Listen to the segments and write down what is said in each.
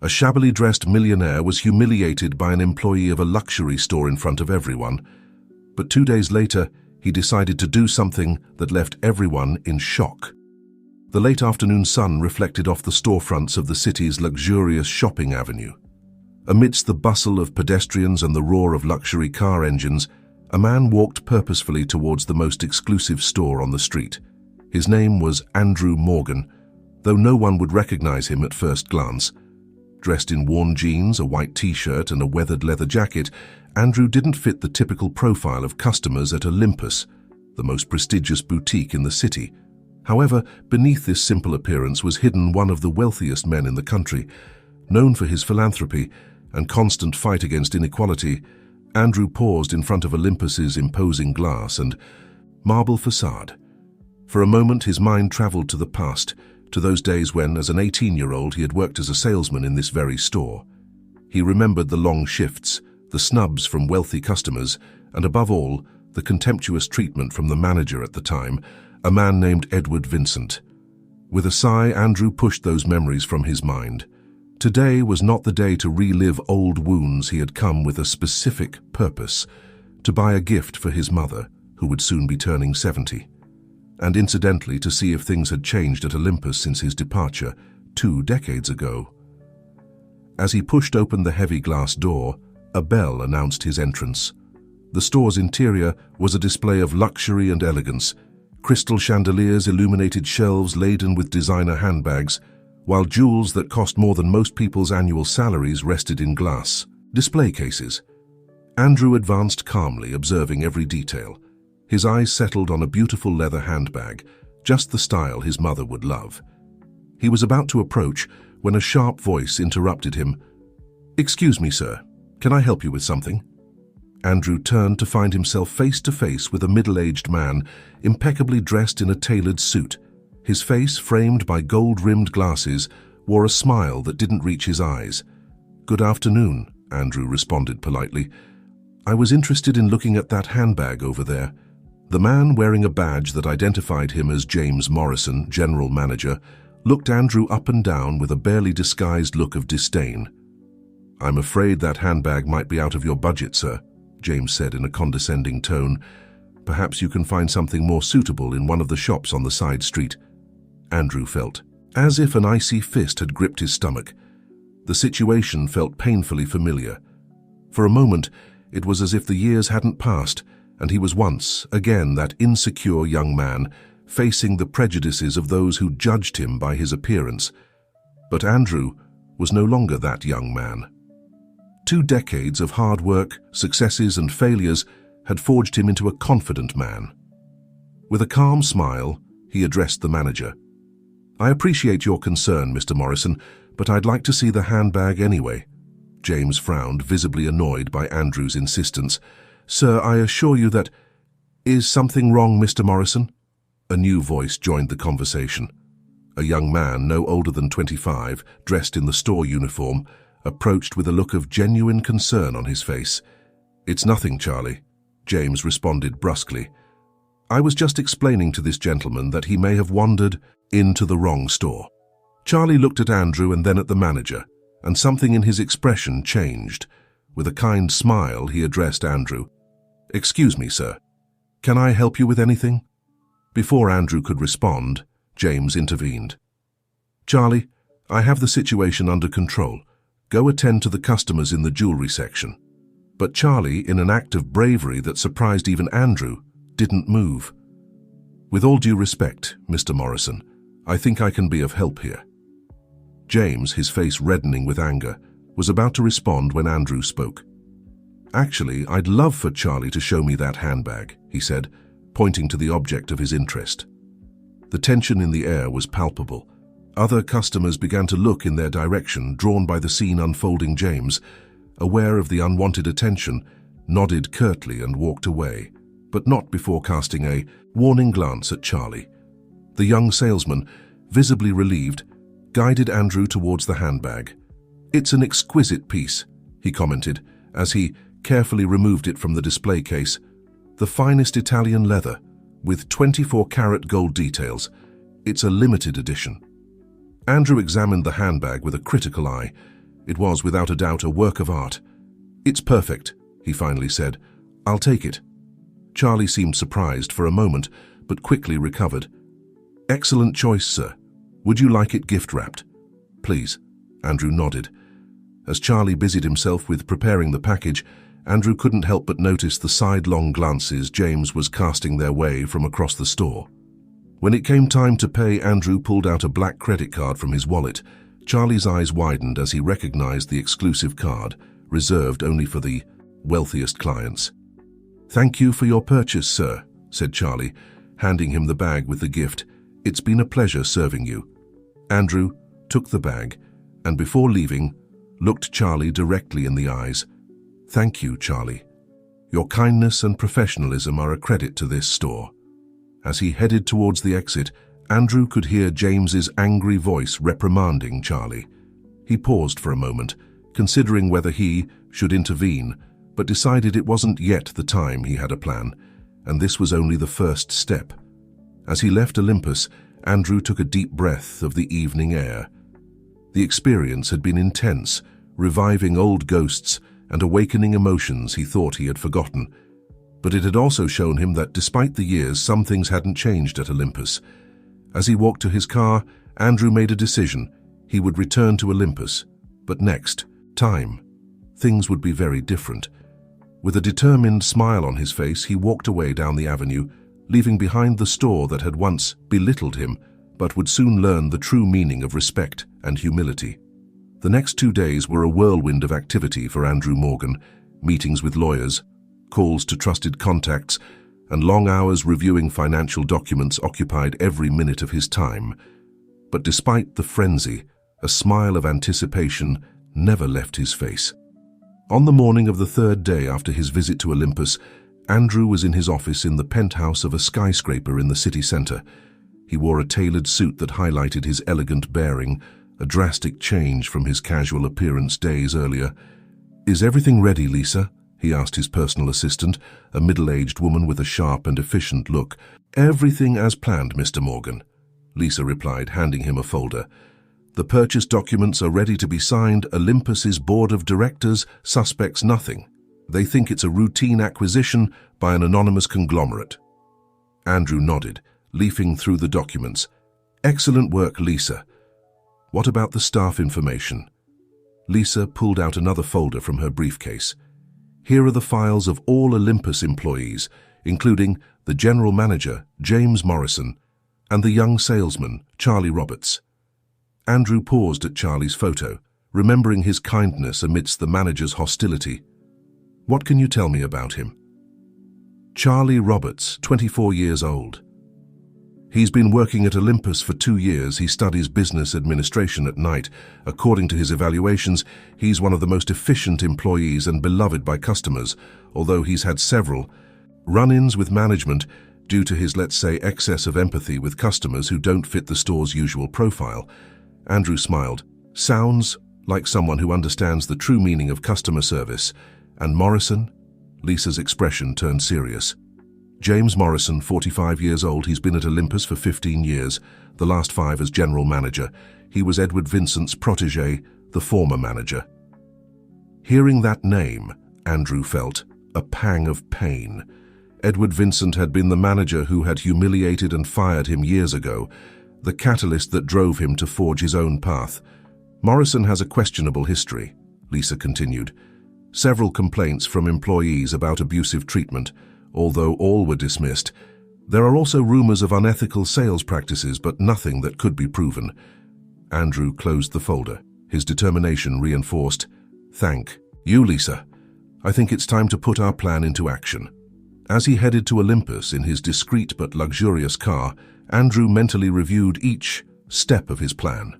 A shabbily dressed millionaire was humiliated by an employee of a luxury store in front of everyone. But 2 days later, he decided to do something that left everyone in shock. The late afternoon sun reflected off the storefronts of the city's luxurious shopping avenue. Amidst the bustle of pedestrians and the roar of luxury car engines, a man walked purposefully towards the most exclusive store on the street. His name was Andrew Morgan, though no one would recognize him at first glance. Dressed in worn jeans, a white t-shirt, and a weathered leather jacket, Andrew didn't fit the typical profile of customers at Olympus, the most prestigious boutique in the city. However, beneath this simple appearance was hidden one of the wealthiest men in the country. Known for his philanthropy and constant fight against inequality, Andrew paused in front of Olympus's imposing glass and marble facade. For a moment, his mind traveled to the past, to those days when, as an 18-year-old, he had worked as a salesman in this very store. He remembered the long shifts, the snubs from wealthy customers, and above all, the contemptuous treatment from the manager at the time, a man named Edward Vincent. With a sigh, Andrew pushed those memories from his mind. Today was not the day to relive old wounds. He had come with a specific purpose, to buy a gift for his mother, who would soon be turning 70. And incidentally to see if things had changed at Olympus since his departure 2 decades ago. As he pushed open the heavy glass door, a bell announced his entrance. The store's interior was a display of luxury and elegance. Crystal chandeliers illuminated shelves laden with designer handbags, while jewels that cost more than most people's annual salaries rested in glass display cases. Andrew advanced calmly, observing every detail. His eyes settled on a beautiful leather handbag, just the style his mother would love. He was about to approach when a sharp voice interrupted him. "Excuse me, sir. Can I help you with something?" Andrew turned to find himself face to face with a middle-aged man, impeccably dressed in a tailored suit. His face, framed by gold-rimmed glasses, wore a smile that didn't reach his eyes. "Good afternoon," Andrew responded politely. "I was interested in looking at that handbag over there." The man, wearing a badge that identified him as James Morrison, general manager, looked Andrew up and down with a barely disguised look of disdain. "I'm afraid that handbag might be out of your budget, sir," James said in a condescending tone. "Perhaps you can find something more suitable in one of the shops on the side street." Andrew felt as if an icy fist had gripped his stomach. The situation felt painfully familiar. For a moment, it was as if the years hadn't passed, and he was once again that insecure young man, facing the prejudices of those who judged him by his appearance. But Andrew was no longer that young man. 2 decades of hard work, successes and failures had forged him into a confident man. With a calm smile, he addressed the manager. "I appreciate your concern, Mr. Morrison, but I'd like to see the handbag anyway." James frowned, visibly annoyed by Andrew's insistence. "Sir, I assure you that—" "Is something wrong, Mr. Morrison?" A new voice joined the conversation. A young man, no older than 25, dressed in the store uniform, approached with a look of genuine concern on his face. "It's nothing, Charlie," James responded brusquely. "I was just explaining to this gentleman that he may have wandered into the wrong store." Charlie looked at Andrew and then at the manager, and something in his expression changed. With a kind smile, he addressed Andrew. "Excuse me, sir. Can I help you with anything?" Before Andrew could respond, James intervened. "Charlie, I have the situation under control. Go attend to the customers in the jewelry section." But Charlie, in an act of bravery that surprised even Andrew, didn't move. "With all due respect, Mr. Morrison, I think I can be of help here." James, his face reddening with anger, was about to respond when Andrew spoke. "Actually, I'd love for Charlie to show me that handbag," he said, pointing to the object of his interest. The tension in the air was palpable. Other customers began to look in their direction, drawn by the scene unfolding. James, aware of the unwanted attention, nodded curtly and walked away, but not before casting a warning glance at Charlie. The young salesman, visibly relieved, guided Andrew towards the handbag. "It's an exquisite piece," he commented, as he carefully removed it from the display case. "The finest Italian leather, with 24-carat gold details. It's a limited edition." Andrew examined the handbag with a critical eye. It was, without a doubt, a work of art. "It's perfect," he finally said. "I'll take it." Charlie seemed surprised for a moment, but quickly recovered. "Excellent choice, sir. Would you like it gift-wrapped?" "Please." Andrew nodded. As Charlie busied himself with preparing the package, Andrew couldn't help but notice the sidelong glances James was casting their way from across the store. When it came time to pay, Andrew pulled out a black credit card from his wallet. Charlie's eyes widened as he recognized the exclusive card, reserved only for the wealthiest clients. "Thank you for your purchase, sir," said Charlie, handing him the bag with the gift. "It's been a pleasure serving you." Andrew took the bag and, before leaving, looked Charlie directly in the eyes. "Thank you, Charlie. Your kindness and professionalism are a credit to this store." As he headed towards the exit, Andrew could hear James's angry voice reprimanding Charlie. He paused for a moment, considering whether he should intervene, but decided it wasn't yet the time. He had a plan, and this was only the first step. As he left Olympus, Andrew took a deep breath of the evening air. The experience had been intense, reviving old ghosts and awakening emotions he thought he had forgotten. But it had also shown him that despite the years, some things hadn't changed at Olympus. As he walked to his car, Andrew made a decision. He would return to Olympus, but next time, things would be very different. With a determined smile on his face, he walked away down the avenue, leaving behind the store that had once belittled him, but would soon learn the true meaning of respect and humility. The next 2 days were a whirlwind of activity for Andrew Morgan: meetings with lawyers, calls to trusted contacts, and long hours reviewing financial documents occupied every minute of his time. But despite the frenzy, a smile of anticipation never left his face. On the morning of the 3rd day after his visit to Olympus, Andrew was in his office in the penthouse of a skyscraper in the city center. He wore a tailored suit that highlighted his elegant bearing, a drastic change from his casual appearance days earlier. "Is everything ready, Lisa?" he asked his personal assistant, a middle-aged woman with a sharp and efficient look. "Everything as planned, Mr. Morgan," Lisa replied, handing him a folder. "The purchase documents are ready to be signed. Olympus's board of directors suspects nothing. They think it's a routine acquisition by an anonymous conglomerate." Andrew nodded, leafing through the documents. "Excellent work, Lisa. What about the staff information?" Lisa pulled out another folder from her briefcase. "Here are the files of all Olympus employees, including the general manager, James Morrison, and the young salesman, Charlie Roberts." Andrew paused at Charlie's photo, remembering his kindness amidst the manager's hostility. "What can you tell me about him?" "Charlie Roberts, 24 years old. He's been working at Olympus for 2 years. He studies business administration at night. According to his evaluations, he's one of the most efficient employees and beloved by customers, although he's had several run-ins with management due to his, let's say, excess of empathy with customers who don't fit the store's usual profile." Andrew smiled. "Sounds like someone who understands the true meaning of customer service. And Morrison?" Lisa's expression turned serious. "James Morrison, 45 years old. He's been at Olympus for 15 years, the last 5 as general manager. He was Edward Vincent's protege, the former manager." Hearing that name, Andrew felt a pang of pain. Edward Vincent had been the manager who had humiliated and fired him years ago, the catalyst that drove him to forge his own path. "Morrison has a questionable history," Lisa continued. "Several complaints from employees about abusive treatment, although all were dismissed. There are also rumors of unethical sales practices, but nothing that could be proven." Andrew closed the folder, his determination reinforced. "Thank you, Lisa. I think it's time to put our plan into action." As he headed to Olympus in his discreet but luxurious car, Andrew mentally reviewed each step of his plan.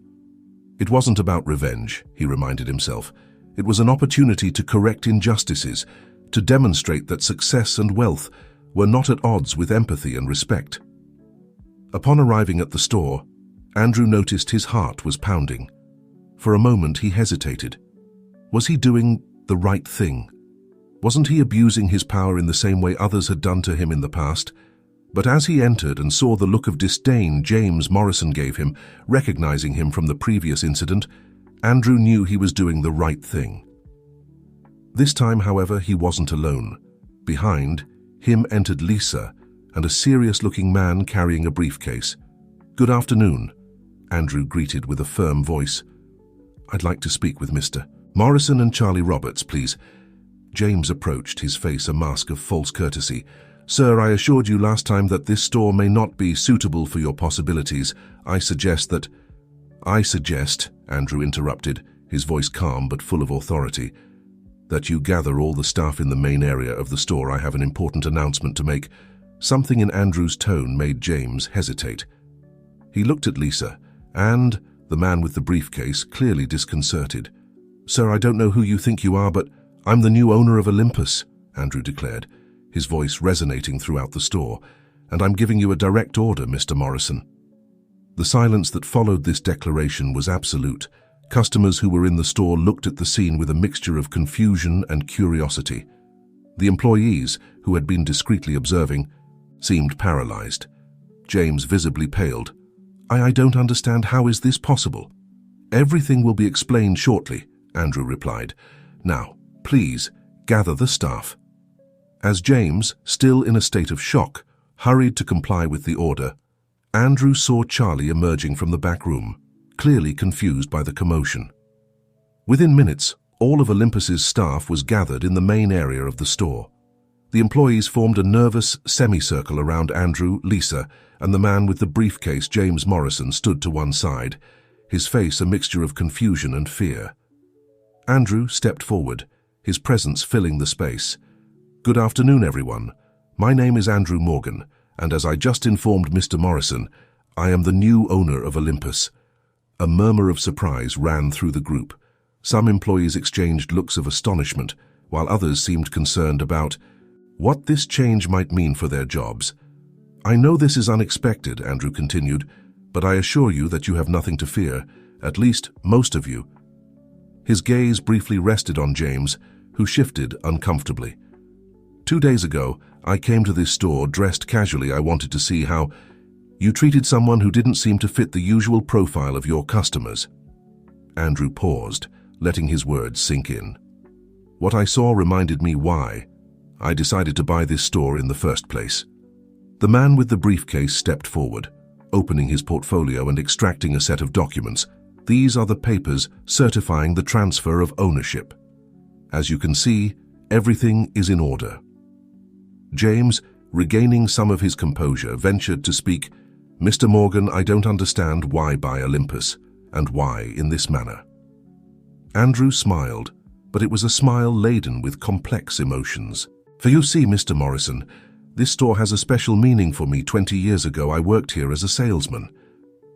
It wasn't about revenge, he reminded himself. It was an opportunity to correct injustices, to demonstrate that success and wealth were not at odds with empathy and respect. Upon arriving at the store, Andrew noticed his heart was pounding. For a moment he hesitated. Was he doing the right thing? Wasn't he abusing his power in the same way others had done to him in the past? But as he entered and saw the look of disdain James Morrison gave him, recognizing him from the previous incident, Andrew knew he was doing the right thing. This time, however, he wasn't alone. Behind him entered Lisa and a serious-looking man carrying a briefcase. "Good afternoon," Andrew greeted with a firm voice. "I'd like to speak with Mr. Morrison and Charlie Roberts, please." James approached, his face a mask of false courtesy. "Sir, I assured you last time that this store may not be suitable for your possibilities. I suggest," Andrew interrupted, his voice calm but full of authority, "that you gather all the staff in the main area of the store. I have an important announcement to make." Something in Andrew's tone made James hesitate. He looked at Lisa and the man with the briefcase, clearly disconcerted. "Sir, I don't know who you think you are, but I'm the new owner of Olympus," Andrew declared, his voice resonating throughout the store, "and I'm giving you a direct order, Mr. Morrison." The silence that followed this declaration was absolute. Customers who were in the store looked at the scene with a mixture of confusion and curiosity. The employees, who had been discreetly observing, seemed paralyzed. James visibly paled. I don't understand. How is this possible?" "Everything will be explained shortly," Andrew replied. "Now, please, gather the staff." As James, still in a state of shock, hurried to comply with the order, Andrew saw Charlie emerging from the back room, clearly confused by the commotion. Within minutes, all of Olympus's staff was gathered in the main area of the store. The employees formed a nervous semicircle around Andrew, Lisa, and the man with the briefcase. James Morrison stood to one side, his face a mixture of confusion and fear. Andrew stepped forward, his presence filling the space. "Good afternoon, everyone. My name is Andrew Morgan, and as I just informed Mr. Morrison, I am the new owner of Olympus." A murmur of surprise ran through the group. Some employees exchanged looks of astonishment, while others seemed concerned about what this change might mean for their jobs. "I know this is unexpected," Andrew continued, "but I assure you that you have nothing to fear, at least most of you." His gaze briefly rested on James, who shifted uncomfortably. "2 days ago, I came to this store dressed casually. I wanted to see how you treated someone who didn't seem to fit the usual profile of your customers." Andrew paused, letting his words sink in. "What I saw reminded me why I decided to buy this store in the first place." The man with the briefcase stepped forward, opening his portfolio and extracting a set of documents. "These are the papers certifying the transfer of ownership. As you can see, everything is in order." James, regaining some of his composure, ventured to speak. "Mr. Morgan, I don't understand why buy Olympus, and why in this manner." Andrew smiled, but it was a smile laden with complex emotions. "For you see, Mr. Morrison, this store has a special meaning for me. 20 years ago, I worked here as a salesman."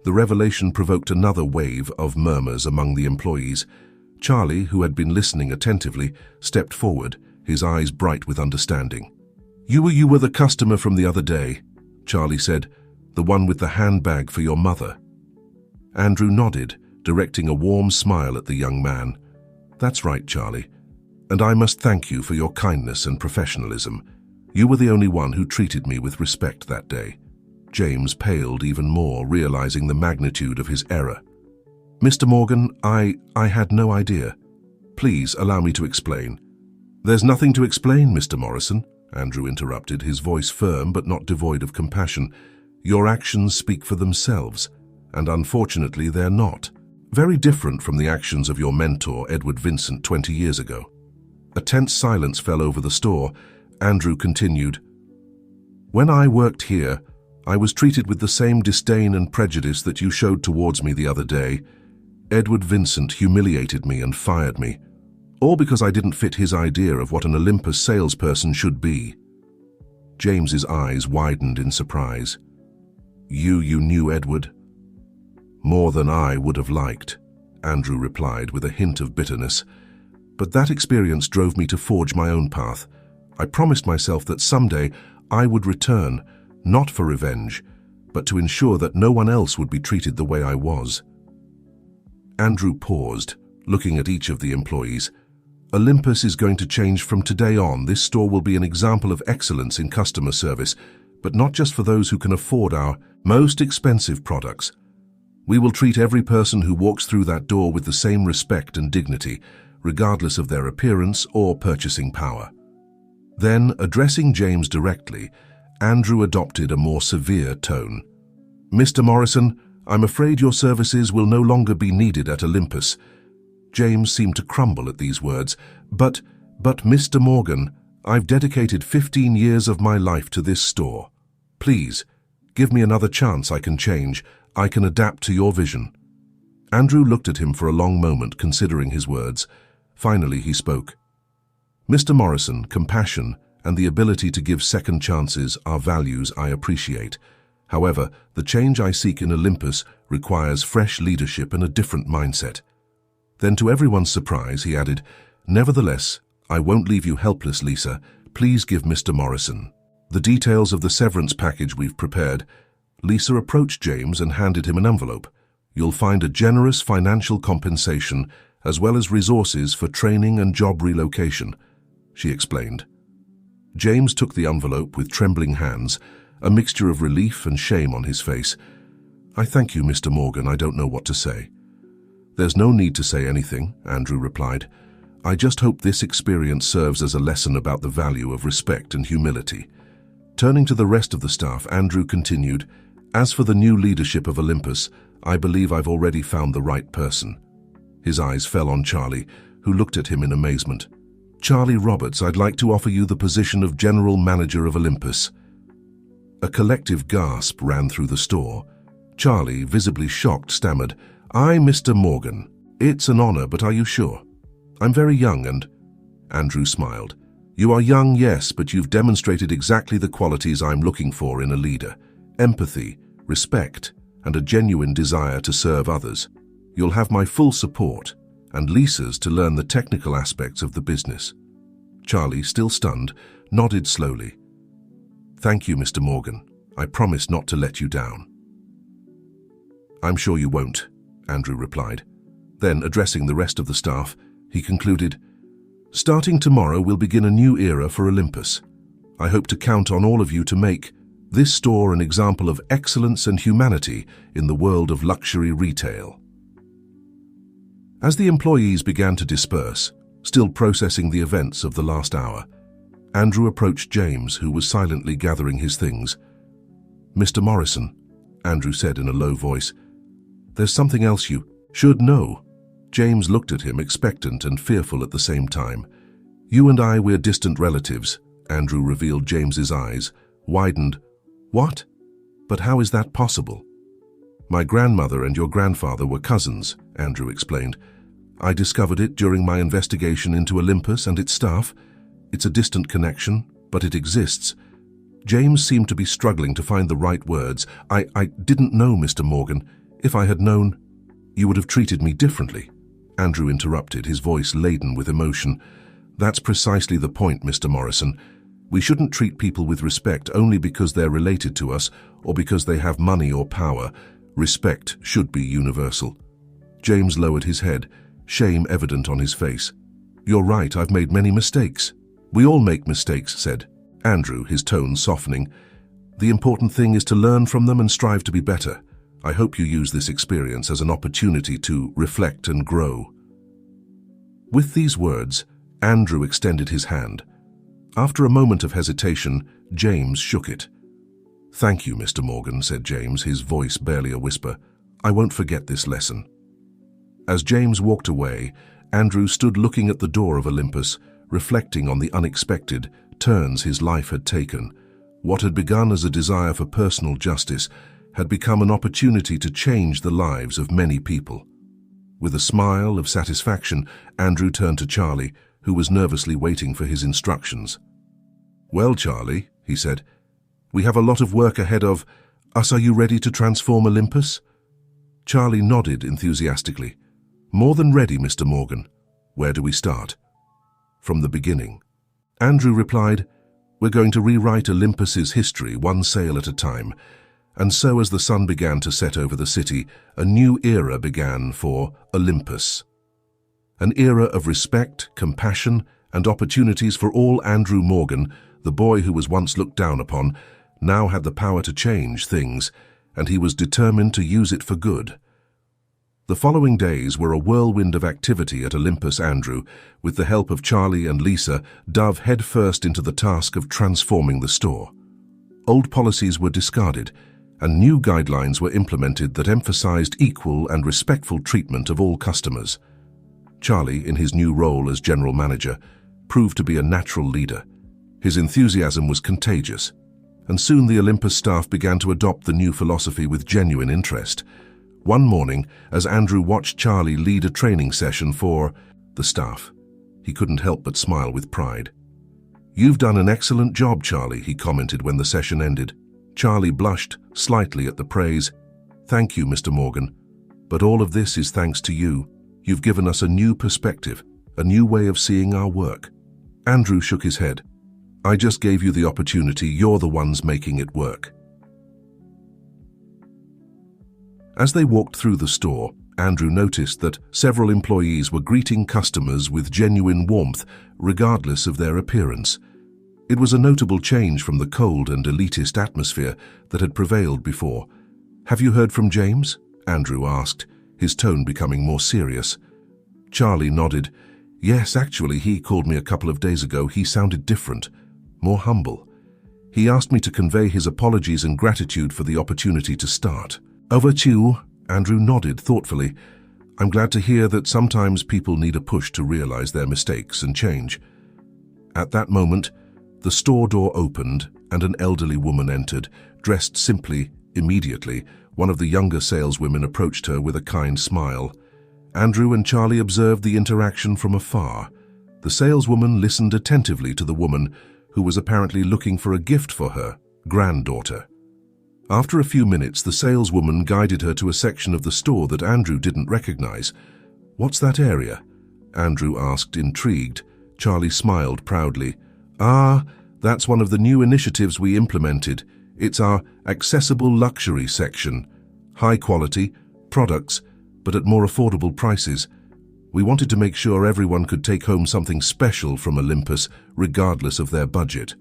The revelation provoked another wave of murmurs among the employees. Charlie, who had been listening attentively, stepped forward, his eyes bright with understanding. You were the customer from the other day," Charlie said, "the one with the handbag for your mother." Andrew nodded, directing a warm smile at the young man. "That's right, Charlie. And I must thank you for your kindness and professionalism. You were the only one who treated me with respect that day." James paled even more, realizing the magnitude of his error. "Mr. Morgan, I had no idea. Please allow me to explain." "There's nothing to explain, Mr. Morrison," Andrew interrupted, his voice firm but not devoid of compassion. "Your actions speak for themselves, and unfortunately they're not. Very different from the actions of your mentor, Edward Vincent, 20 years ago." A tense silence fell over the store. Andrew continued, "When I worked here, I was treated with the same disdain and prejudice that you showed towards me the other day. Edward Vincent humiliated me and fired me, all because I didn't fit his idea of what an Olympus salesperson should be." James's eyes widened in surprise. You knew Edward?" "More than I would have liked," Andrew replied with a hint of bitterness. "But that experience drove me to forge my own path. I promised myself that someday I would return, not for revenge, but to ensure that no one else would be treated the way I was." Andrew paused, looking at each of the employees. "Olympus is going to change from today on. This store will be an example of excellence in customer service, but not just for those who can afford our most expensive products. We will treat every person who walks through that door with the same respect and dignity, regardless of their appearance or purchasing power." Then, addressing James directly, Andrew adopted a more severe tone. "Mr. Morrison, I'm afraid your services will no longer be needed at Olympus." James seemed to crumble at these words. But Mr. Morgan, I've dedicated 15 years of my life to this store. Please, give me another chance. I can change. I can adapt to your vision." Andrew looked at him for a long moment, considering his words. Finally, he spoke. "Mr. Morrison, compassion and the ability to give second chances are values I appreciate. However, the change I seek in Olympus requires fresh leadership and a different mindset." Then, to everyone's surprise, he added, "Nevertheless, I won't leave you helpless, Lisa. Please give Mr. Morrison the details of the severance package we've prepared." Lisa approached James and handed him an envelope. "You'll find a generous financial compensation as well as resources for training and job relocation," she explained. James took the envelope with trembling hands, a mixture of relief and shame on his face. "I thank you, Mr. Morgan. I don't know what to say." "There's no need to say anything," Andrew replied. "I just hope this experience serves as a lesson about the value of respect and humility." Turning to the rest of the staff, Andrew continued, "As for the new leadership of Olympus, I believe I've already found the right person." His eyes fell on Charlie, who looked at him in amazement. "Charlie Roberts, I'd like to offer you the position of General Manager of Olympus." A collective gasp ran through the store. Charlie, visibly shocked, stammered, Mr. Morgan. It's an honor, but are you sure? I'm very young and—" Andrew smiled. "You are young, yes, but you've demonstrated exactly the qualities I'm looking for in a leader. Empathy, respect, and a genuine desire to serve others. You'll have my full support, and Lisa's to learn the technical aspects of the business." Charlie, still stunned, nodded slowly. "Thank you, Mr. Morgan. I promise not to let you down." "I'm sure you won't," Andrew replied. Then, addressing the rest of the staff, he concluded, "Starting tomorrow, we'll begin a new era for Olympus. I hope to count on all of you to make this store an example of excellence and humanity in the world of luxury retail." As the employees began to disperse, still processing the events of the last hour, Andrew approached James, who was silently gathering his things. "Mr. Morrison," Andrew said in a low voice, "there's something else you should know." James looked at him, expectant and fearful at the same time. "You and I, we're distant relatives," Andrew revealed. James's eyes widened. "What? But how is that possible?" "My grandmother and your grandfather were cousins," Andrew explained. "I discovered it during my investigation into Olympus and its staff. It's a distant connection, but it exists." James seemed to be struggling to find the right words. I didn't know, Mr. Morgan. If I had known, you would have treated me differently." Andrew interrupted, his voice laden with emotion. "That's precisely the point, Mr. Morrison. We shouldn't treat people with respect only because they're related to us or because they have money or power. Respect should be universal." James lowered his head, shame evident on his face. "You're right, I've made many mistakes." "We all make mistakes," said Andrew, his tone softening. "The important thing is to learn from them and strive to be better. I hope you use this experience as an opportunity to reflect and grow." With these words, Andrew extended his hand. After a moment of hesitation, James shook it. "Thank you, Mr. Morgan," said James, his voice barely a whisper. "I won't forget this lesson." As James walked away, Andrew stood looking at the door of Olympus, reflecting on the unexpected turns his life had taken. What had begun as a desire for personal justice had become an opportunity to change the lives of many people. With a smile of satisfaction, Andrew turned to Charlie, who was nervously waiting for his instructions. "Well, Charlie," he said, "we have a lot of work ahead of us. Are you ready to transform Olympus?" Charlie nodded enthusiastically. "More than ready, Mr. Morgan. Where do we start?" "From the beginning." Andrew replied, "We're going to rewrite Olympus's history one sale at a time." And so, as the sun began to set over the city, a new era began for Olympus. An era of respect, compassion, and opportunities for all. Andrew Morgan, the boy who was once looked down upon, now had the power to change things, and he was determined to use it for good. The following days were a whirlwind of activity at Olympus. Andrew, with the help of Charlie and Lisa, dove headfirst into the task of transforming the store. Old policies were discarded, and new guidelines were implemented that emphasized equal and respectful treatment of all customers. Charlie, in his new role as general manager, proved to be a natural leader. His enthusiasm was contagious, and soon the Olympus staff began to adopt the new philosophy with genuine interest. One morning, as Andrew watched Charlie lead a training session for the staff, he couldn't help but smile with pride. "You've done an excellent job, Charlie," he commented when the session ended. Charlie blushed slightly at the praise. "Thank you, Mr. Morgan. But all of this is thanks to you. You've given us a new perspective, a new way of seeing our work." Andrew shook his head. "I just gave you the opportunity. You're the ones making it work." As they walked through the store, Andrew noticed that several employees were greeting customers with genuine warmth, regardless of their appearance. It was a notable change from the cold and elitist atmosphere that had prevailed before. "Have you heard from James?" Andrew asked, his tone becoming more serious. Charlie nodded. "Yes, actually, he called me a couple of days ago. He sounded different, more humble. He asked me to convey his apologies and gratitude for the opportunity to start." "Over to you," Andrew nodded thoughtfully. "I'm glad to hear that sometimes people need a push to realize their mistakes and change." At that moment, the store door opened and an elderly woman entered, dressed simply. Immediately, one of the younger saleswomen approached her with a kind smile. Andrew and Charlie observed the interaction from afar. The saleswoman listened attentively to the woman, who was apparently looking for a gift for her granddaughter. After a few minutes, the saleswoman guided her to a section of the store that Andrew didn't recognize. "What's that area?" Andrew asked, intrigued. Charlie smiled proudly. "Ah, that's one of the new initiatives we implemented. It's our accessible luxury section. High quality products, but at more affordable prices. We wanted to make sure everyone could take home something special from Olympus, regardless of their budget."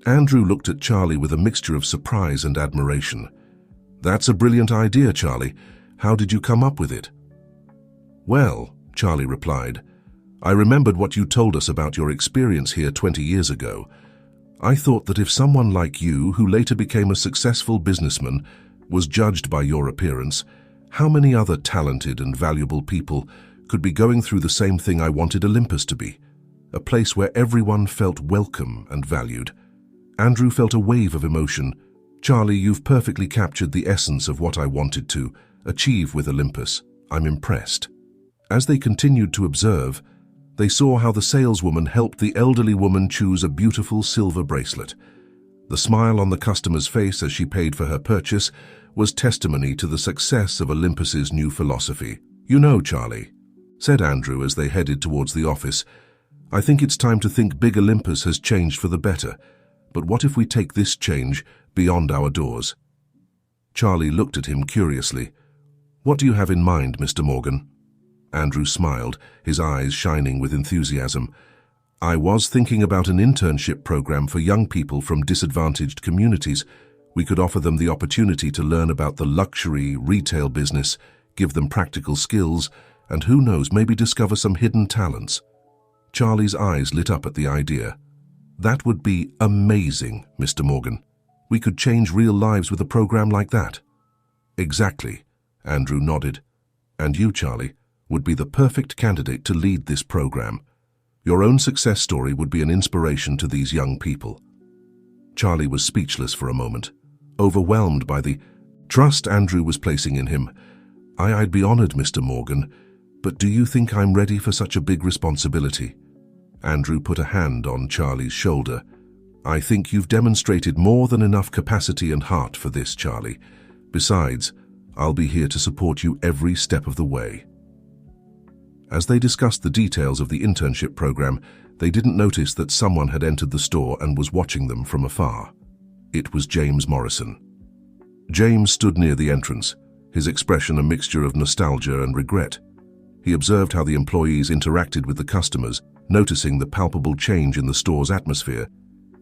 Andrew looked at Charlie with a mixture of surprise and admiration. "That's a brilliant idea, Charlie. How did you come up with it?" "Well," Charlie replied, "I remembered what you told us about your experience here 20 years ago. I thought that if someone like you, who later became a successful businessman, was judged by your appearance, how many other talented and valuable people could be going through the same thing I wanted Olympus to be, a place where everyone felt welcome and valued." Andrew felt a wave of emotion. "Charlie, you've perfectly captured the essence of what I wanted to achieve with Olympus. I'm impressed." As they continued to observe, they saw how the saleswoman helped the elderly woman choose a beautiful silver bracelet. The smile on the customer's face as she paid for her purchase was testimony to the success of Olympus's new philosophy. "You know, Charlie," said Andrew as they headed towards the office, "I think it's time to think big. Olympus has changed for the better. But what if we take this change beyond our doors?" Charlie looked at him curiously. "What do you have in mind, Mr. Morgan?" Andrew smiled, his eyes shining with enthusiasm. "I was thinking about an internship program for young people from disadvantaged communities. We could offer them the opportunity to learn about the luxury retail business, give them practical skills, and who knows, maybe discover some hidden talents." Charlie's eyes lit up at the idea. "That would be amazing, Mr. Morgan. We could change real lives with a program like that." "Exactly," Andrew nodded. "And you, Charlie, would be the perfect candidate to lead this program. Your own success story would be an inspiration to these young people." Charlie was speechless for a moment, overwhelmed by the trust Andrew was placing in him. I'd be honored, Mr. Morgan, but do you think I'm ready for such a big responsibility?" Andrew put a hand on Charlie's shoulder. "I think you've demonstrated more than enough capacity and heart for this, Charlie. Besides, I'll be here to support you every step of the way." As they discussed the details of the internship program, they didn't notice that someone had entered the store and was watching them from afar. It was James Morrison. James stood near the entrance, his expression a mixture of nostalgia and regret. He observed how the employees interacted with the customers, noticing the palpable change in the store's atmosphere.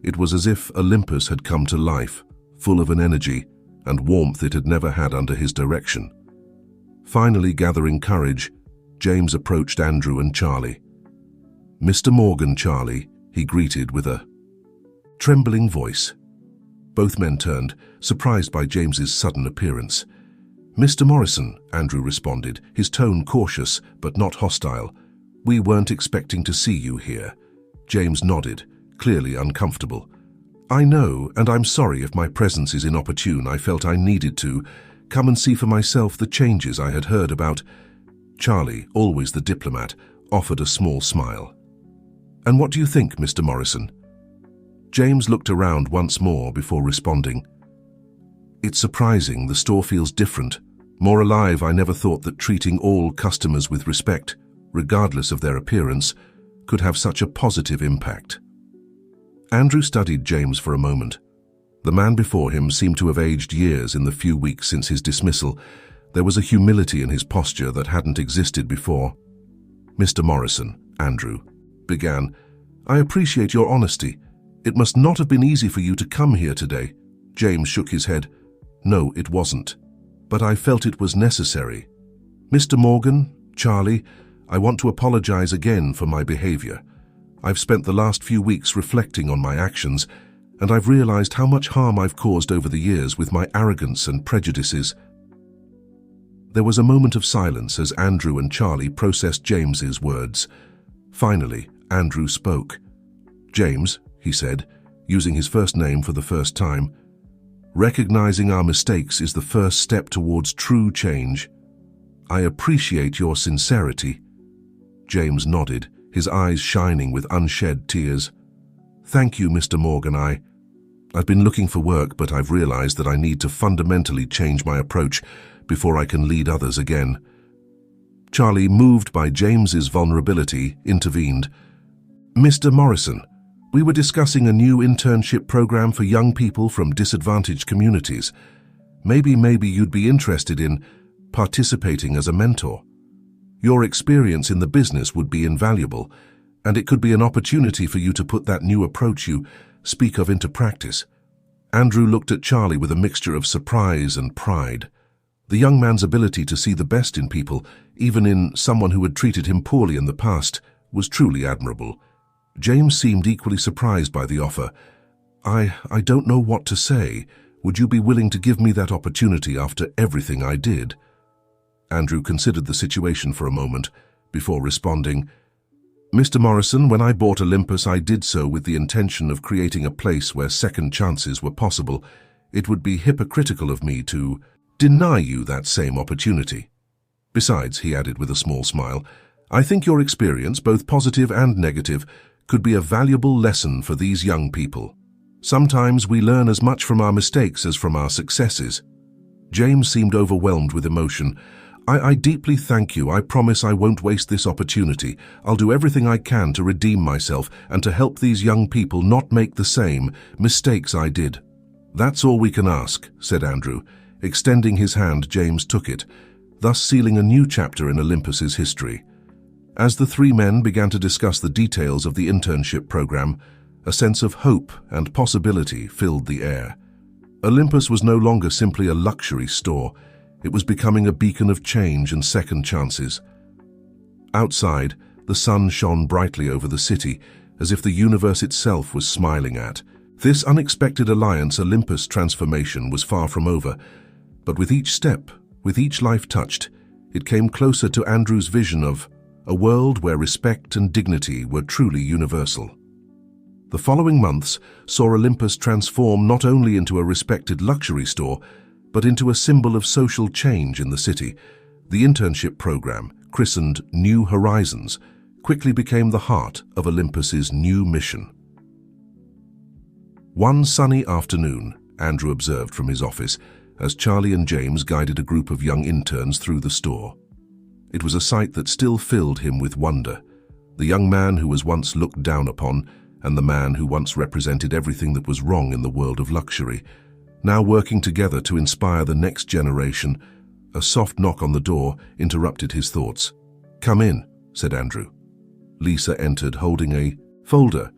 It was as if Olympus had come to life, full of an energy and warmth it had never had under his direction. Finally gathering courage, James approached Andrew and Charlie. "Mr. Morgan, Charlie," he greeted with a trembling voice. Both men turned, surprised by James's sudden appearance. "Mr. Morrison," Andrew responded, his tone cautious but not hostile. "We weren't expecting to see you here." James nodded, clearly uncomfortable. "I know, and I'm sorry if my presence is inopportune. I felt I needed to come and see for myself the changes I had heard about." Charlie, always the diplomat, offered a small smile. "And what do you think, Mr. Morrison?" James looked around once more before responding. "It's surprising. The store feels different. More alive. I never thought that treating all customers with respect, regardless of their appearance, could have such a positive impact." Andrew studied James for a moment. The man before him seemed to have aged years in the few weeks since his dismissal. There was a humility in his posture that hadn't existed before. "Mr. Morrison," Andrew began, "I appreciate your honesty. It must not have been easy for you to come here today." James shook his head. "No, it wasn't. But I felt it was necessary. Mr. Morgan, Charlie, I want to apologize again for my behavior. I've spent the last few weeks reflecting on my actions, and I've realized how much harm I've caused over the years with my arrogance and prejudices." There was a moment of silence as Andrew and Charlie processed James's words. Finally, Andrew spoke. "James," he said, using his first name for the first time, "recognizing our mistakes is the first step towards true change. I appreciate your sincerity." James nodded, his eyes shining with unshed tears. "Thank you, Mr. Morgan. I've been looking for work, but I've realized that I need to fundamentally change my approach before I can lead others again." Charlie, moved by James's vulnerability, intervened. "Mr. Morrison, we were discussing a new internship program for young people from disadvantaged communities. Maybe you'd be interested in participating as a mentor. Your experience in the business would be invaluable, and it could be an opportunity for you to put that new approach you speak of into practice." Andrew looked at Charlie with a mixture of surprise and pride. The young man's ability to see the best in people, even in someone who had treated him poorly in the past, was truly admirable. James seemed equally surprised by the offer. I don't know what to say. Would you be willing to give me that opportunity after everything I did?" Andrew considered the situation for a moment before responding. "Mr. Morrison, when I bought Olympus, I did so with the intention of creating a place where second chances were possible. It would be hypocritical of me to deny you that same opportunity. Besides," he added with a small smile, "I think your experience, both positive and negative, could be a valuable lesson for these young people. Sometimes we learn as much from our mistakes as from our successes." James seemed overwhelmed with emotion. I deeply thank you. I promise I won't waste this opportunity. I'll do everything I can to redeem myself and to help these young people not make the same mistakes I did." "That's all we can ask," said Andrew. Extending his hand, James took it, thus sealing a new chapter in Olympus's history. As the three men began to discuss the details of the internship program, a sense of hope and possibility filled the air. Olympus was no longer simply a luxury store. It was becoming a beacon of change and second chances. Outside, the sun shone brightly over the city, as if the universe itself was smiling at. This unexpected alliance Olympus transformation was far from over, but with each step, with each life touched, it came closer to Andrew's vision of a world where respect and dignity were truly universal. The following months saw Olympus transform not only into a respected luxury store, but into a symbol of social change in the city. The internship program, christened New Horizons, quickly became the heart of Olympus's new mission. One sunny afternoon, Andrew observed from his office, as Charlie and James guided a group of young interns through the store. It was a sight that still filled him with wonder. The young man who was once looked down upon, and the man who once represented everything that was wrong in the world of luxury, now working together to inspire the next generation. A soft knock on the door interrupted his thoughts. "Come in," said Andrew. Lisa entered holding a folder.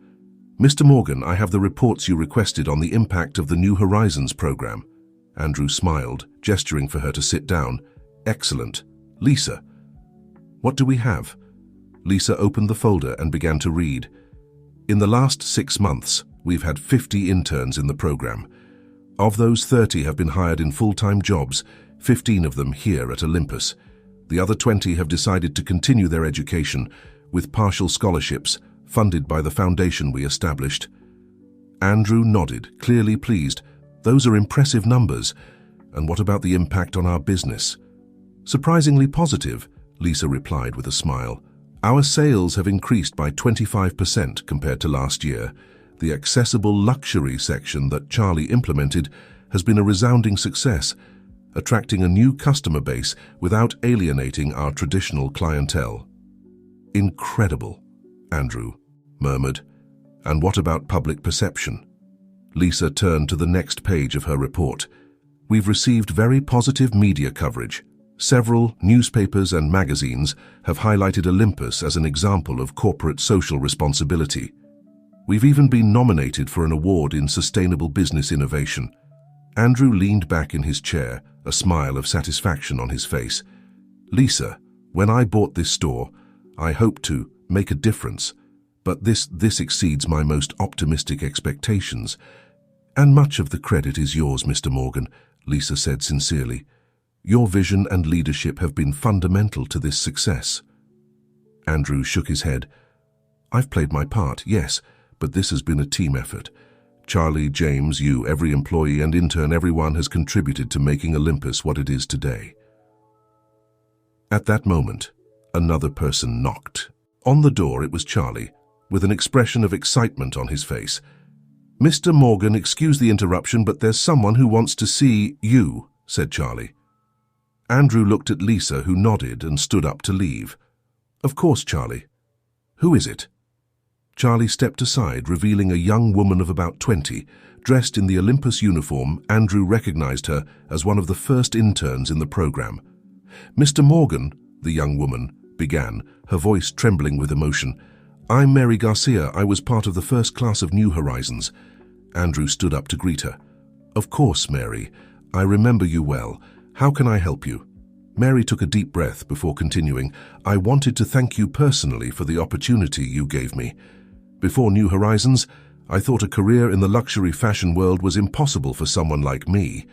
"Mr. Morgan, I have the reports you requested on the impact of the New Horizons program." Andrew smiled, gesturing for her to sit down. "Excellent. Lisa, what do we have? Lisa opened the folder and began to read. In the last 6 months, we've had 50 interns in the program. Of those, 30 have been hired in full-time jobs, 15 of them here at Olympus. The other 20 have decided to continue their education with partial scholarships funded by the foundation we established. Andrew nodded, clearly pleased. Those are impressive numbers. And what about the impact on our business? Surprisingly positive, Lisa replied with a smile. Our sales have increased by 25% compared to last year. The accessible luxury section that Charlie implemented has been a resounding success, attracting a new customer base without alienating our traditional clientele. Incredible, Andrew murmured. And what about public perception? Lisa turned to the next page of her report. We've received very positive media coverage. Several newspapers and magazines have highlighted Olympus as an example of corporate social responsibility. We've even been nominated for an award in sustainable business innovation. Andrew leaned back in his chair, a smile of satisfaction on his face. Lisa, when I bought this store, I hoped to make a difference, but this exceeds my most optimistic expectations. And much of the credit is yours, Mr. Morgan, Lisa said sincerely. Your vision and leadership have been fundamental to this success. Andrew shook his head. I've played my part, yes, but this has been a team effort. Charlie, James, you, every employee and intern, everyone has contributed to making Olympus what it is today. At that moment, another person knocked. On the door it was Charlie, with an expression of excitement on his face. Mr. Morgan, excuse the interruption, but there's someone who wants to see you, said Charlie. Andrew looked at Lisa, who nodded and stood up to leave. Of course, Charlie. Who is it? Charlie stepped aside, revealing a young woman of about 20. Dressed in the Olympus uniform, Andrew recognized her as one of the first interns in the program. Mr. Morgan, the young woman began, her voice trembling with emotion. I'm Mary Garcia. I was part of the first class of New Horizons. Andrew stood up to greet her. Of course, Mary. I remember you well. How can I help you? Mary took a deep breath before continuing. I wanted to thank you personally for the opportunity you gave me. Before New Horizons, I thought a career in the luxury fashion world was impossible for someone like me.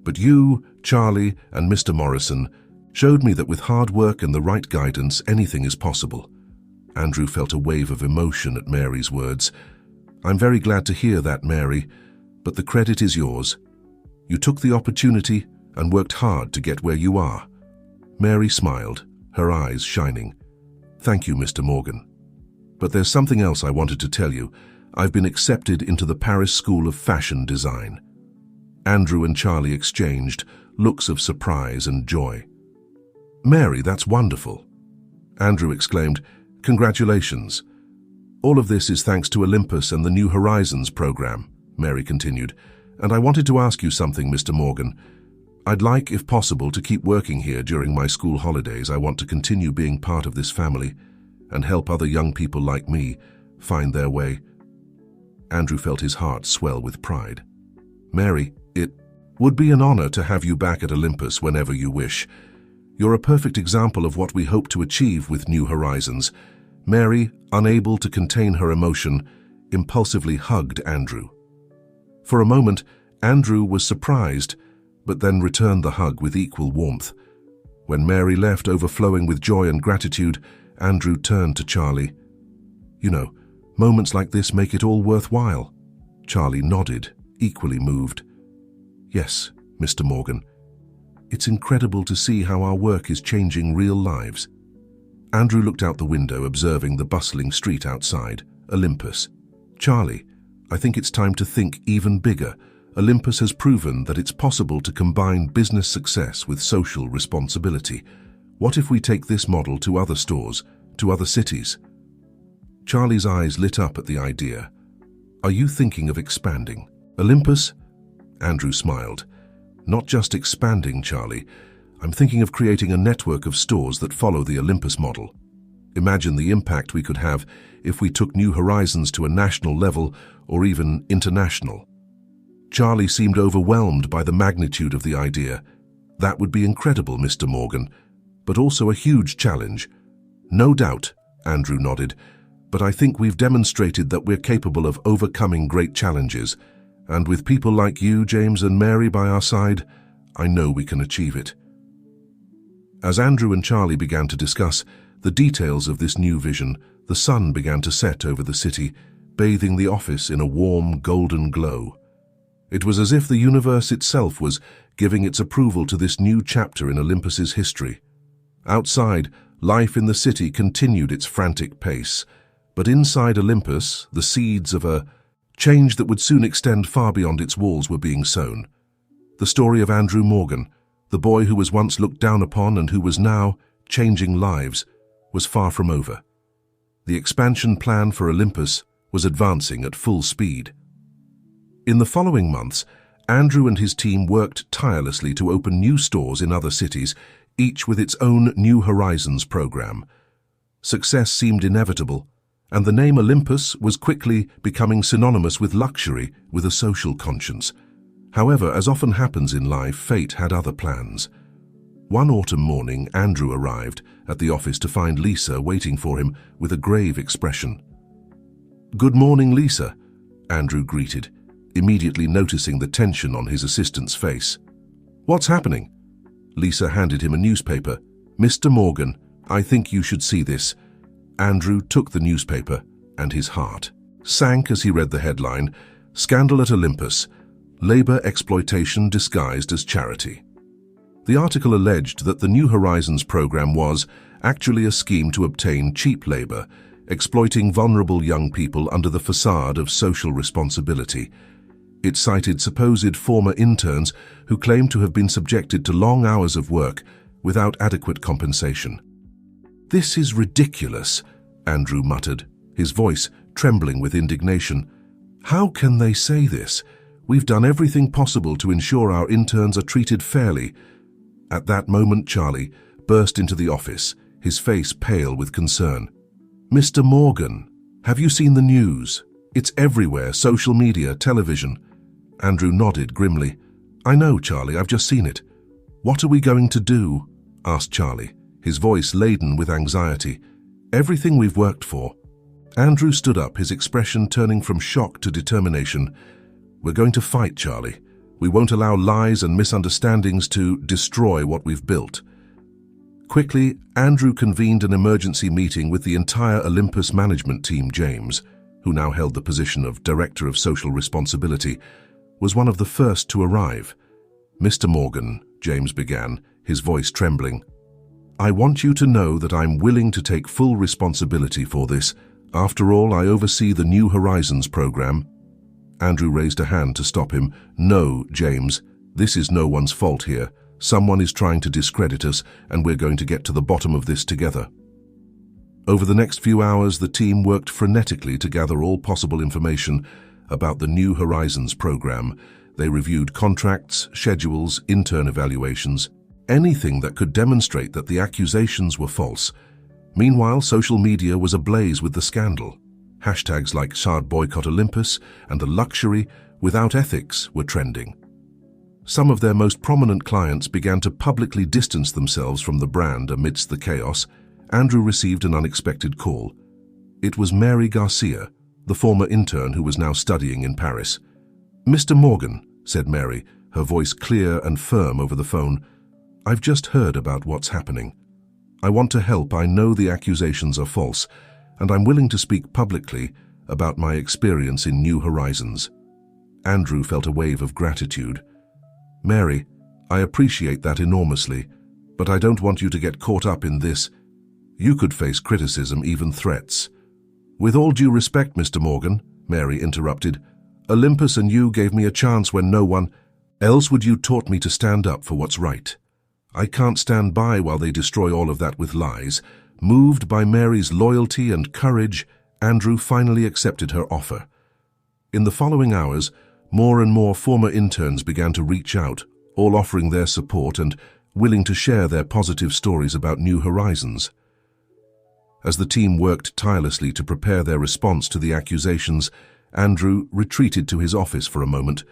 But you, Charlie, and Mr. Morrison showed me that with hard work and the right guidance, anything is possible. Andrew felt a wave of emotion at Mary's words. I'm very glad to hear that, Mary, but the credit is yours. You took the opportunity and worked hard to get where you are. Mary smiled, her eyes shining. Thank you, Mr. Morgan. But there's something else I wanted to tell you. I've been accepted into the Paris School of Fashion Design. Andrew and Charlie exchanged looks of surprise and joy. Mary, that's wonderful. Andrew exclaimed, Congratulations. All of this is thanks to Olympus and the New Horizons program, Mary continued. And I wanted to ask you something, Mr. Morgan. I'd like, if possible, to keep working here during my school holidays. I want to continue being part of this family and help other young people like me find their way. Andrew felt his heart swell with pride. Mary, it would be an honor to have you back at Olympus whenever you wish. You're a perfect example of what we hope to achieve with New Horizons. Mary, unable to contain her emotion, impulsively hugged Andrew. For a moment, Andrew was surprised, but then returned the hug with equal warmth. When Mary left, overflowing with joy and gratitude, Andrew turned to Charlie. You know, moments like this make it all worthwhile. Charlie nodded, equally moved. Yes, Mr. Morgan. It's incredible to see how our work is changing real lives. Andrew looked out the window, observing the bustling street outside, Olympus. Charlie, I think it's time to think even bigger. Olympus has proven that it's possible to combine business success with social responsibility. What if we take this model to other stores, to other cities? Charlie's eyes lit up at the idea. Are you thinking of expanding? Olympus? Andrew smiled. Not just expanding, Charlie. I'm thinking of creating a network of stores that follow the Olympus model. Imagine the impact we could have if we took New Horizons to a national level or even international. Charlie seemed overwhelmed by the magnitude of the idea. That would be incredible, Mr. Morgan. but also a huge challenge. No doubt, Andrew nodded, but I think we've demonstrated that we're capable of overcoming great challenges, and with people like you, James and Mary by our side, I know we can achieve it. As Andrew and Charlie began to discuss the details of this new vision, the sun began to set over the city, bathing the office in a warm, golden glow. It was as if the universe itself was giving its approval to this new chapter in Olympus's history. Outside, life in the city continued its frantic pace, but inside Olympus, the seeds of a change that would soon extend far beyond its walls were being sown. The story of Andrew Morgan, the boy who was once looked down upon and who was now changing lives, was far from over. The expansion plan for Olympus was advancing at full speed. In the following months, Andrew and his team worked tirelessly to open new stores in other cities, each with its own New Horizons program. Success seemed inevitable, and the name Olympus was quickly becoming synonymous with luxury, with a social conscience. However, as often happens in life, fate had other plans. One autumn morning, Andrew arrived at the office to find Lisa waiting for him with a grave expression. "Good morning, Lisa," Andrew greeted, immediately noticing the tension on his assistant's face. "What's happening?" Lisa handed him a newspaper. "Mr. Morgan, I think you should see this." Andrew took the newspaper, and his heart sank as he read the headline, "Scandal at Olympus, Labor Exploitation Disguised as Charity." The article alleged that the New Horizons program was actually a scheme to obtain cheap labor, exploiting vulnerable young people under the facade of social responsibility. It cited supposed former interns who claimed to have been subjected to long hours of work without adequate compensation. "This is ridiculous," Andrew muttered, his voice trembling with indignation. "How can they say this? We've done everything possible to ensure our interns are treated fairly." At that moment, Charlie burst into the office, his face pale with concern. "Mr. Morgan, have you seen the news? It's everywhere, social media, television." Andrew nodded grimly. "I know, Charlie, I've just seen it." "What are we going to do?" asked Charlie, his voice laden with anxiety. "Everything we've worked for." Andrew stood up, his expression turning from shock to determination. "We're going to fight, Charlie. We won't allow lies and misunderstandings to destroy what we've built." Quickly, Andrew convened an emergency meeting with the entire Olympus management team. James, who now held the position of Director of Social Responsibility, was one of the first to arrive. "Mr. Morgan," James began, his voice trembling, "I want you to know that I'm willing to take full responsibility for this. After all, I oversee the New Horizons program." Andrew raised a hand to stop him. "No, James, this is no one's fault here. Someone is trying to discredit us, and we're going to get to the bottom of this together." Over the next few hours, the team worked frenetically to gather all possible information about the New Horizons program. They reviewed contracts, schedules, intern evaluations, anything that could demonstrate that the accusations were false. Meanwhile, social media was ablaze with the scandal. Hashtags like #ShardBoycottOlympus and the luxury without ethics were trending. Some of their most prominent clients began to publicly distance themselves from the brand amidst the chaos. Andrew received an unexpected call. It was Mary Garcia, the former intern who was now studying in Paris. "Mr. Morgan," said Mary, her voice clear and firm over the phone, "I've just heard about what's happening. I want to help. I know the accusations are false, and I'm willing to speak publicly about my experience in New Horizons." Andrew felt a wave of gratitude. "Mary, I appreciate that enormously, but I don't want you to get caught up in this. You could face criticism, even threats." "With all due respect, Mr. Morgan," Mary interrupted, "Olympus and you gave me a chance when no one else would. You taught me to stand up for what's right. I can't stand by while they destroy all of that with lies." Moved by Mary's loyalty and courage, Andrew finally accepted her offer. In the following hours, more and more former interns began to reach out, all offering their support and willing to share their positive stories about New Horizons. As the team worked tirelessly to prepare their response to the accusations, Andrew retreated to his office for a moment.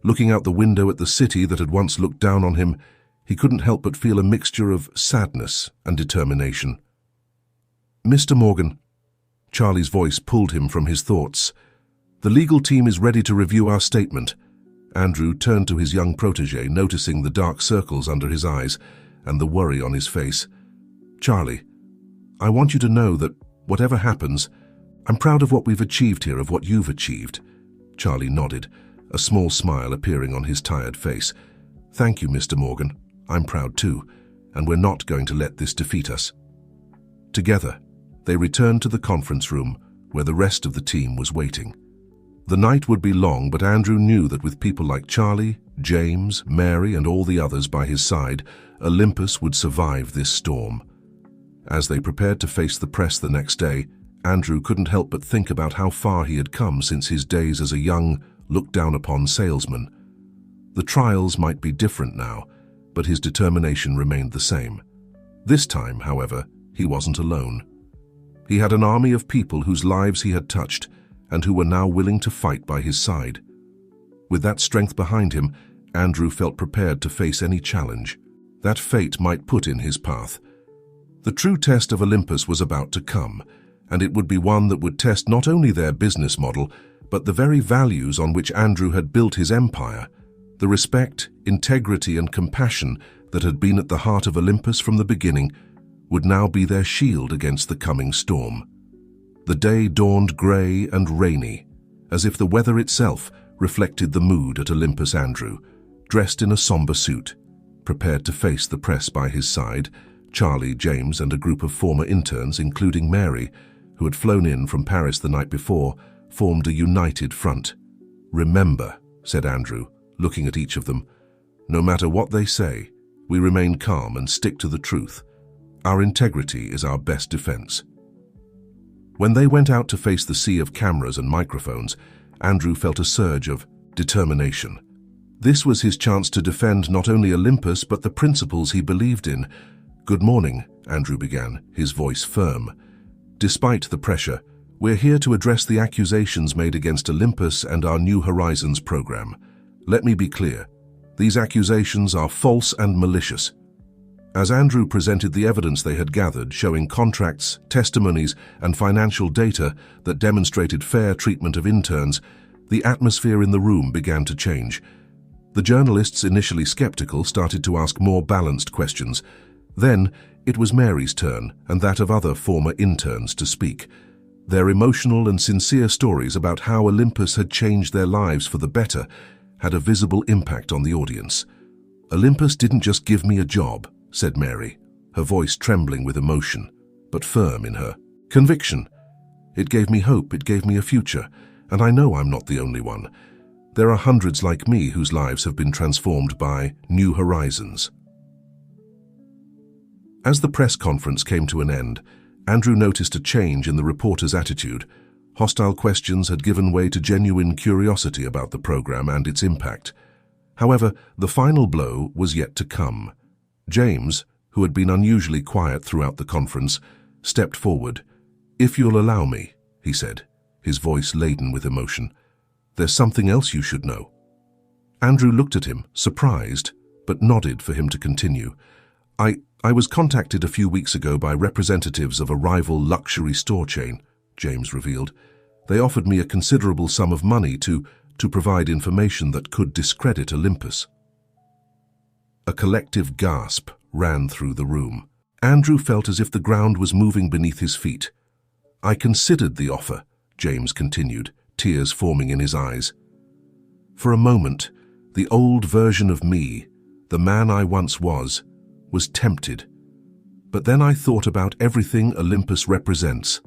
Looking out the window at the city that had once looked down on him, he couldn't help but feel a mixture of sadness and determination. "Mr. Morgan," Charlie's voice pulled him from his thoughts. "The legal team is ready to review our statement." Andrew turned to his young protégé, noticing the dark circles under his eyes and the worry on his face. "Charlie, I want you to know that whatever happens, I'm proud of what we've achieved here, of what you've achieved." Charlie nodded, a small smile appearing on his tired face. "Thank you, Mr. Morgan. I'm proud too, and we're not going to let this defeat us." Together, they returned to the conference room where the rest of the team was waiting. The night would be long, but Andrew knew that with people like Charlie, James, Mary, and all the others by his side, Olympus would survive this storm. As they prepared to face the press the next day, Andrew couldn't help but think about how far he had come since his days as a young, looked-down-upon salesman. The trials might be different now, but his determination remained the same. This time, however, he wasn't alone. He had an army of people whose lives he had touched and who were now willing to fight by his side. With that strength behind him, Andrew felt prepared to face any challenge that fate might put in his path. The true test of Olympus was about to come, and it would be one that would test not only their business model, but the very values on which Andrew had built his empire. The respect, integrity, and compassion that had been at the heart of Olympus from the beginning would now be their shield against the coming storm. The day dawned grey and rainy, as if the weather itself reflected the mood at Olympus. Andrew, dressed in a somber suit, prepared to face the press by his side. Charlie, James, and a group of former interns, including Mary, who had flown in from Paris the night before, formed a united front. "Remember," said Andrew, looking at each of them, "no matter what they say, we remain calm and stick to the truth. Our integrity is our best defense." When they went out to face the sea of cameras and microphones, Andrew felt a surge of determination. This was his chance to defend not only Olympus but the principles he believed in. "Good morning," Andrew began, his voice firm. "Despite the pressure, we're here to address the accusations made against Olympus and our New Horizons program. Let me be clear. These accusations are false and malicious." As Andrew presented the evidence they had gathered, showing contracts, testimonies, and financial data that demonstrated fair treatment of interns, the atmosphere in the room began to change. The journalists, initially skeptical, started to ask more balanced questions. Then, it was Mary's turn, and that of other former interns, to speak. Their emotional and sincere stories about how Olympus had changed their lives for the better had a visible impact on the audience. "Olympus didn't just give me a job," said Mary, her voice trembling with emotion, but firm in her conviction. "It gave me hope, it gave me a future, and I know I'm not the only one. There are hundreds like me whose lives have been transformed by New Horizons." As the press conference came to an end, Andrew noticed a change in the reporters' attitude. Hostile questions had given way to genuine curiosity about the program and its impact. However, the final blow was yet to come. James, who had been unusually quiet throughout the conference, stepped forward. "If you'll allow me," he said, his voice laden with emotion, "there's something else you should know." Andrew looked at him, surprised, but nodded for him to continue. I was contacted a few weeks ago by representatives of a rival luxury store chain," James revealed. "They offered me a considerable sum of money to provide information that could discredit Olympus." A collective gasp ran through the room. Andrew felt as if the ground was moving beneath his feet. "I considered the offer," James continued, tears forming in his eyes. "For a moment, the old version of me, the man I once was tempted. But then I thought about everything Olympus represents,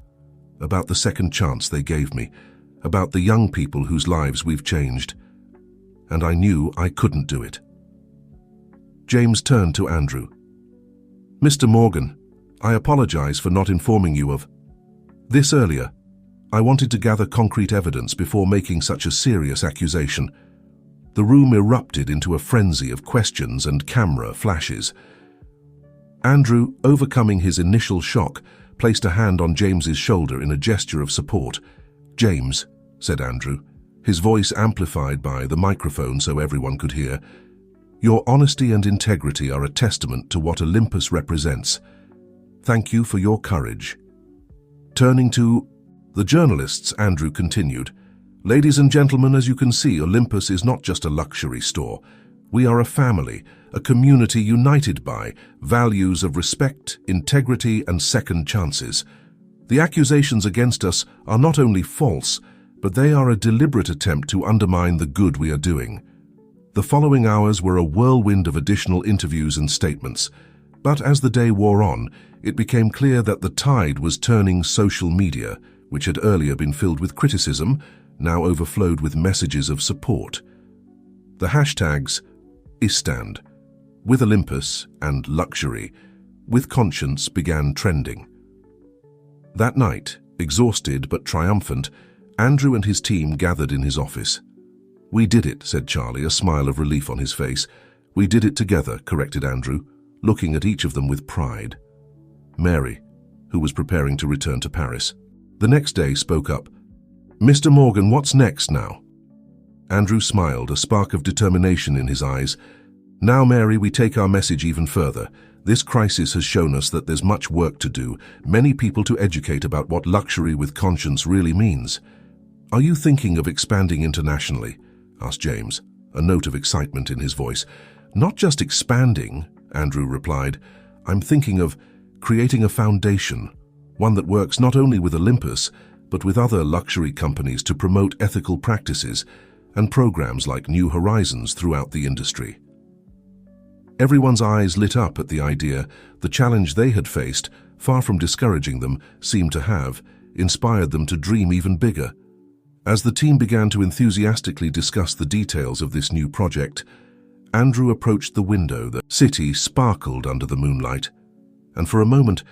about the second chance they gave me, about the young people whose lives we've changed, and I knew I couldn't do it." James turned to Andrew. "Mr. Morgan, I apologize for not informing you of this earlier. I wanted to gather concrete evidence before making such a serious accusation." The room erupted into a frenzy of questions and camera flashes. Andrew, overcoming his initial shock, placed a hand on James's shoulder in a gesture of support. "James," said Andrew, his voice amplified by the microphone so everyone could hear, Your honesty and integrity are a testament to what Olympus represents. Thank you for your courage." Turning to the journalists, Andrew continued, "Ladies and gentlemen, as you can see, Olympus is not just a luxury store. We are a family, a community united by values of respect, integrity, and second chances. The accusations against us are not only false, but they are a deliberate attempt to undermine the good we are doing." The following hours were a whirlwind of additional interviews and statements, but as the day wore on, it became clear that the tide was turning. Social media, which had earlier been filled with criticism, now overflowed with messages of support. The hashtags Istand, with Olympus, and luxury, with conscience began trending. That night, exhausted but triumphant, Andrew and his team gathered in his office. "We did it," said Charlie, a smile of relief on his face. "We did it together," corrected Andrew, looking at each of them with pride. Mary, who was preparing to return to Paris, the next day spoke up. "Mr. Morgan, what's next now?" Andrew smiled, a spark of determination in his eyes. "Now, Mary, we take our message even further. This crisis has shown us that there's much work to do, many people to educate about what luxury with conscience really means." "Are you thinking of expanding internationally?" asked James, a note of excitement in his voice. "Not just expanding," Andrew replied. "I'm thinking of creating a foundation, one that works not only with Olympus, but with other luxury companies to promote ethical practices and programs like New Horizons throughout the industry." Everyone's eyes lit up at the idea. The challenge they had faced, far from discouraging them, seemed to have inspired them to dream even bigger. As the team began to enthusiastically discuss the details of this new project, Andrew approached the window. The city sparkled under the moonlight, and for a moment,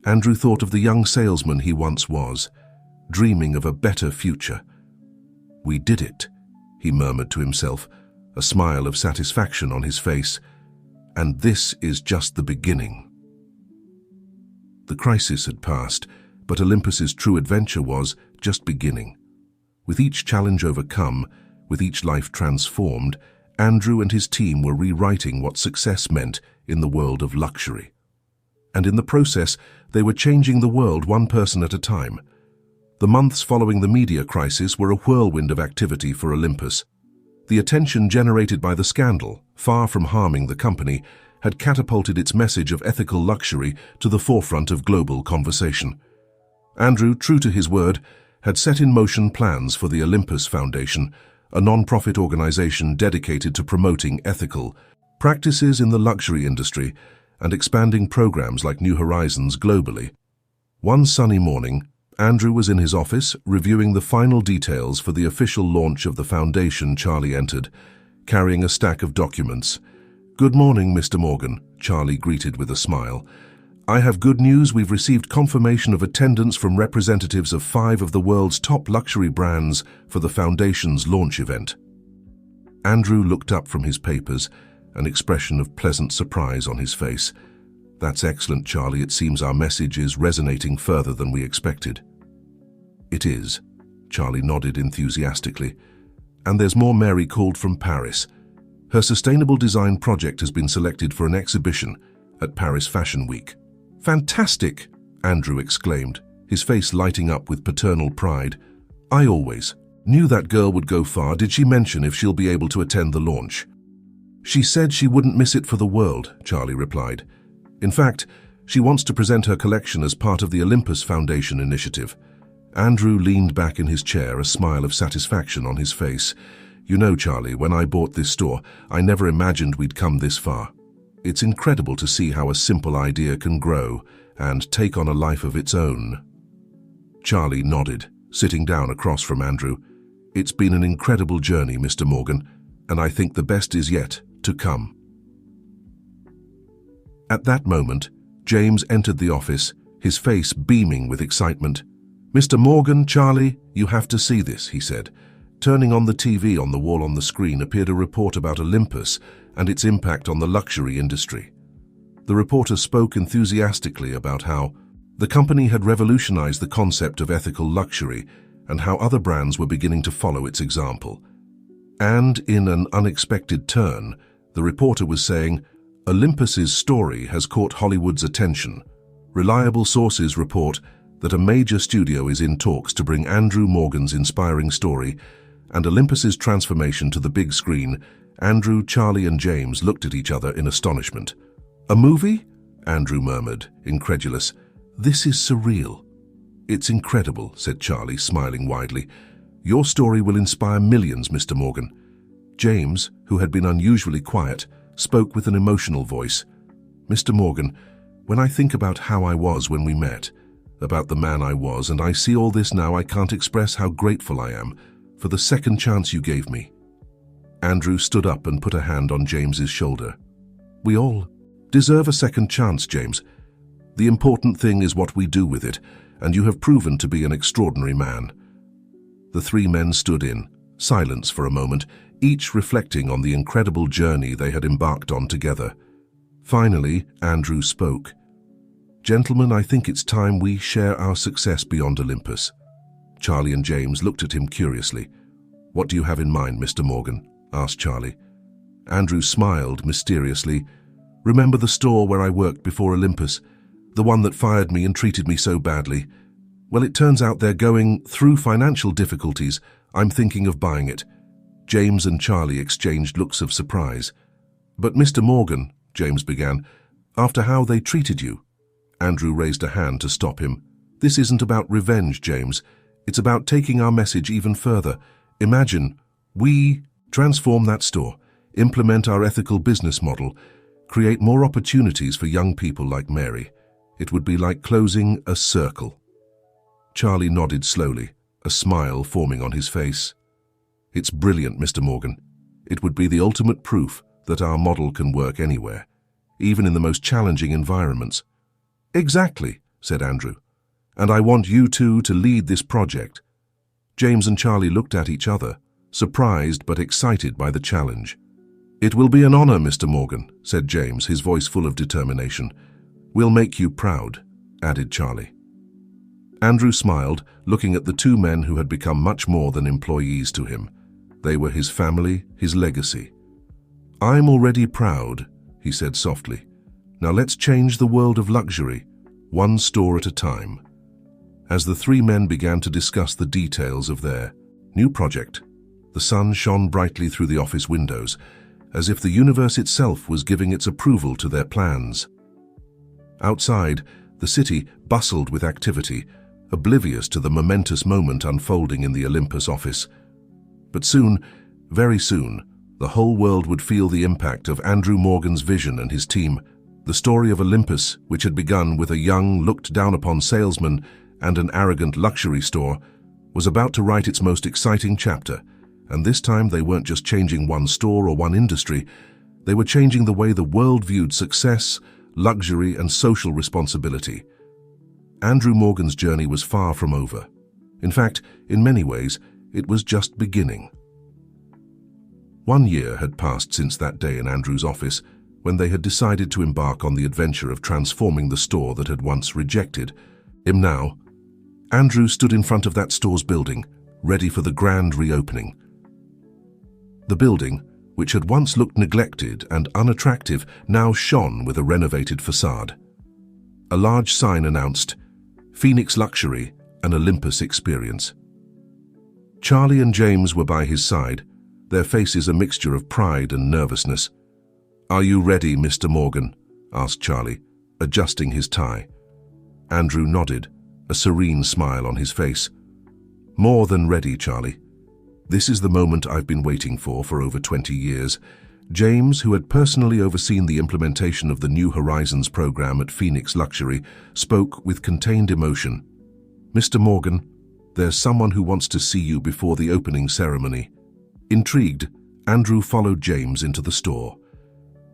Andrew thought of the young salesman he once was, dreaming of a better future. "We did it," he murmured to himself, a smile of satisfaction on his face. "And this is just the beginning." The crisis had passed, but Olympus's true adventure was just beginning. With each challenge overcome, with each life transformed, Andrew and his team were rewriting what success meant in the world of luxury. And in the process, they were changing the world one person at a time. The months following the media crisis were a whirlwind of activity for Olympus. The attention generated by the scandal, far from harming the company, had catapulted its message of ethical luxury to the forefront of global conversation. Andrew, true to his word, had set in motion plans for the Olympus Foundation, a non-profit organization dedicated to promoting ethical practices in the luxury industry and expanding programs like New Horizons globally. One sunny morning, Andrew was in his office reviewing the final details for the official launch of the foundation. Charlie entered, carrying a stack of documents. "Good morning, Mr. Morgan," Charlie greeted with a smile. "I have good news. We've received confirmation of attendance from representatives of 5 of the world's top luxury brands for the foundation's launch event." Andrew looked up from his papers, an expression of pleasant surprise on his face. "That's excellent, Charlie. It seems our message is resonating further than we expected." "It is," Charlie nodded enthusiastically. "And there's more." Mary called from Paris. Her sustainable design project has been selected for an exhibition at Paris Fashion Week. "Fantastic!" Andrew exclaimed, his face lighting up with paternal pride. "I always knew that girl would go far." "Did she mention if she'll be able to attend the launch?" "She said she wouldn't miss it for the world," Charlie replied. "In fact, she wants to present her collection as part of the Olympus Foundation initiative." Andrew leaned back in his chair, a smile of satisfaction on his face. "You know, Charlie, when I bought this store, I never imagined we'd come this far. It's incredible to see how a simple idea can grow and take on a life of its own." Charlie nodded, sitting down across from Andrew. "It's been an incredible journey, Mr. Morgan, and I think the best is yet to come." At that moment, James entered the office, his face beaming with excitement. "Mr. Morgan, Charlie, you have to see this," he said. Turning on the TV on the wall on the screen appeared a report about Olympus and its impact on the luxury industry. The reporter spoke enthusiastically about how the company had revolutionized the concept of ethical luxury and how other brands were beginning to follow its example. And in an unexpected turn, The reporter was saying, Olympus's story has caught Hollywood's attention. Reliable sources report that a major studio is in talks to bring Andrew Morgan's inspiring story and Olympus's transformation to the big screen. Andrew, Charlie, and James looked at each other in astonishment. A movie? Andrew murmured, incredulous. This is surreal. It's incredible, said Charlie, smiling widely. Your story will inspire millions, Mr. Morgan. James, who had been unusually quiet, spoke with an emotional voice. Mr. Morgan, when I think about how I was when we met, about the man I was, and I see all this now, I can't express how grateful I am for the second chance you gave me. Andrew stood up and put a hand on James's shoulder. We all deserve a second chance, James. The important thing is what we do with it, and you have proven to be an extraordinary man. The three men stood in silence for a moment, each reflecting on the incredible journey they had embarked on together. Finally, Andrew spoke. Gentlemen, I think it's time we share our success beyond Olympus. Charlie and James looked at him curiously. What do you have in mind, Mr. Morgan? Asked Charlie. Andrew smiled mysteriously. Remember the store where I worked before Olympus? The one that fired me and treated me so badly? Well, it turns out they're going through financial difficulties. I'm thinking of buying it. James and Charlie exchanged looks of surprise. But Mr. Morgan, James began, after how they treated you. Andrew raised a hand to stop him. This isn't about revenge, James. It's about taking our message even further. Imagine, we transform that store, implement our ethical business model, create more opportunities for young people like Mary. It would be like closing a circle. Charlie nodded slowly, a smile forming on his face. It's brilliant, Mr. Morgan. It would be the ultimate proof that our model can work anywhere, even in the most challenging environments. Exactly, said Andrew. And I want you two to lead this project. James and Charlie looked at each other, surprised but excited by the challenge. It will be an honor, Mr. Morgan, said James, his voice full of determination. We'll make you proud, added Charlie. Andrew smiled, looking at the two men who had become much more than employees to him. They were his family, his legacy. I'm already proud, he said softly. Now let's change the world of luxury, one store at a time. As the three men began to discuss the details of their new project, the sun shone brightly through the office windows, as if the universe itself was giving its approval to their plans. Outside, the city bustled with activity, oblivious to the momentous moment unfolding in the Olympus office. But soon, very soon, the whole world would feel the impact of Andrew Morgan's vision and his team. The story of Olympus, which had begun with a young, looked-down-upon salesman and an arrogant luxury store, was about to write its most exciting chapter, and this time they weren't just changing one store or one industry, they were changing the way the world viewed success, luxury, and social responsibility. Andrew Morgan's journey was far from over. In fact, in many ways, it was just beginning. 1 year had passed since that day in Andrew's office, when they had decided to embark on the adventure of transforming the store that had once rejected him. Now, Andrew stood in front of that store's building, ready for the grand reopening. The building, which had once looked neglected and unattractive, now shone with a renovated facade. A large sign announced, Phoenix Luxury, an Olympus experience. Charlie and James were by his side, their faces a mixture of pride and nervousness. Are you ready, Mr. Morgan? Asked Charlie, adjusting his tie. Andrew nodded, a serene smile on his face. More than ready, Charlie. This is the moment I've been waiting for over 20 years. James, who had personally overseen the implementation of the New Horizons program at Phoenix Luxury, spoke with contained emotion. Mr. Morgan, there's someone who wants to see you before the opening ceremony. Intrigued, Andrew followed James into the store.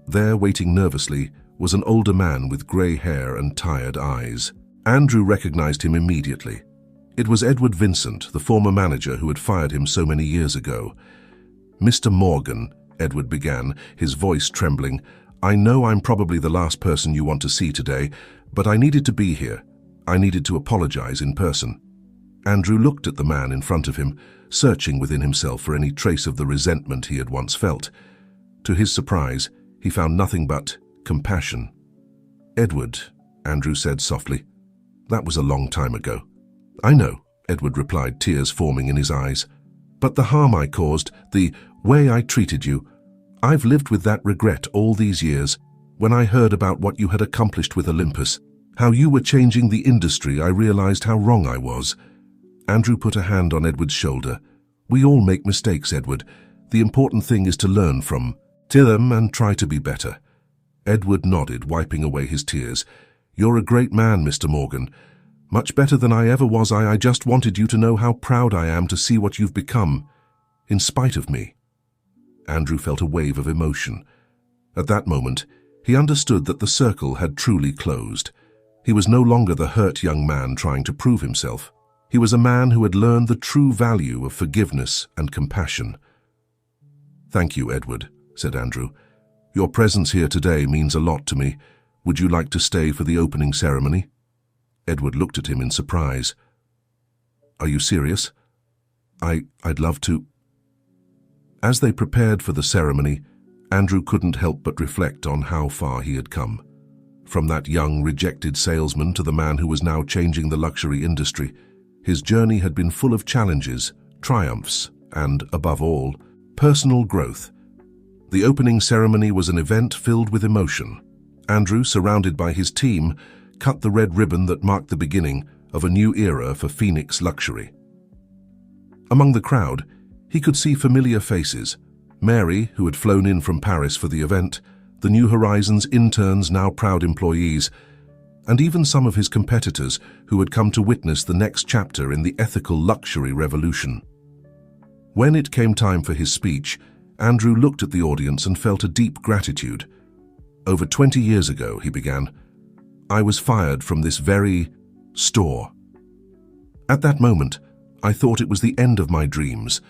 There, waiting nervously, was an older man with grey hair and tired eyes. Andrew recognized him immediately. It was Edward Vincent, the former manager who had fired him so many years ago. Mr. Morgan, Edward began, his voice trembling, I know I'm probably the last person you want to see today, but I needed to be here. I needed to apologize in person. Andrew looked at the man in front of him, searching within himself for any trace of the resentment he had once felt. To his surprise, he found nothing but compassion. "Edward," Andrew said softly, "that was a long time ago." "I know," Edward replied, tears forming in his eyes. "But the harm I caused, the way I treated you, I've lived with that regret all these years. When I heard about what you had accomplished with Olympus, how you were changing the industry, I realized how wrong I was." Andrew put a hand on Edward's shoulder. "We all make mistakes, Edward. The important thing is to learn from them and try to be better." Edward nodded, wiping away his tears. "You're a great man, Mr. Morgan. Much better than I ever was. I just wanted you to know how proud I am to see what you've become, in spite of me." Andrew felt a wave of emotion. At that moment, he understood that the circle had truly closed. He was no longer the hurt young man trying to prove himself. He was a man who had learned the true value of forgiveness and compassion. "Thank you, Edward," said Andrew. "Your presence here today means a lot to me. Would you like to stay for the opening ceremony?" Edward looked at him in surprise. "Are you serious?" I'd love to." As they prepared for the ceremony, Andrew couldn't help but reflect on how far he had come. From that young, rejected salesman to the man who was now changing the luxury industry, his journey had been full of challenges, triumphs, and, above all, personal growth. The opening ceremony was an event filled with emotion. Andrew, surrounded by his team, cut the red ribbon that marked the beginning of a new era for Phoenix luxury. Among the crowd, he could see familiar faces: Mary, who had flown in from Paris for the event, the New Horizons interns, now proud employees, and even some of his competitors who had come to witness the next chapter in the ethical luxury revolution. When it came time for his speech, Andrew looked at the audience and felt a deep gratitude. "Over 20 years ago," he began, "I was fired from this very store. At that moment, I thought it was the end of my dreams,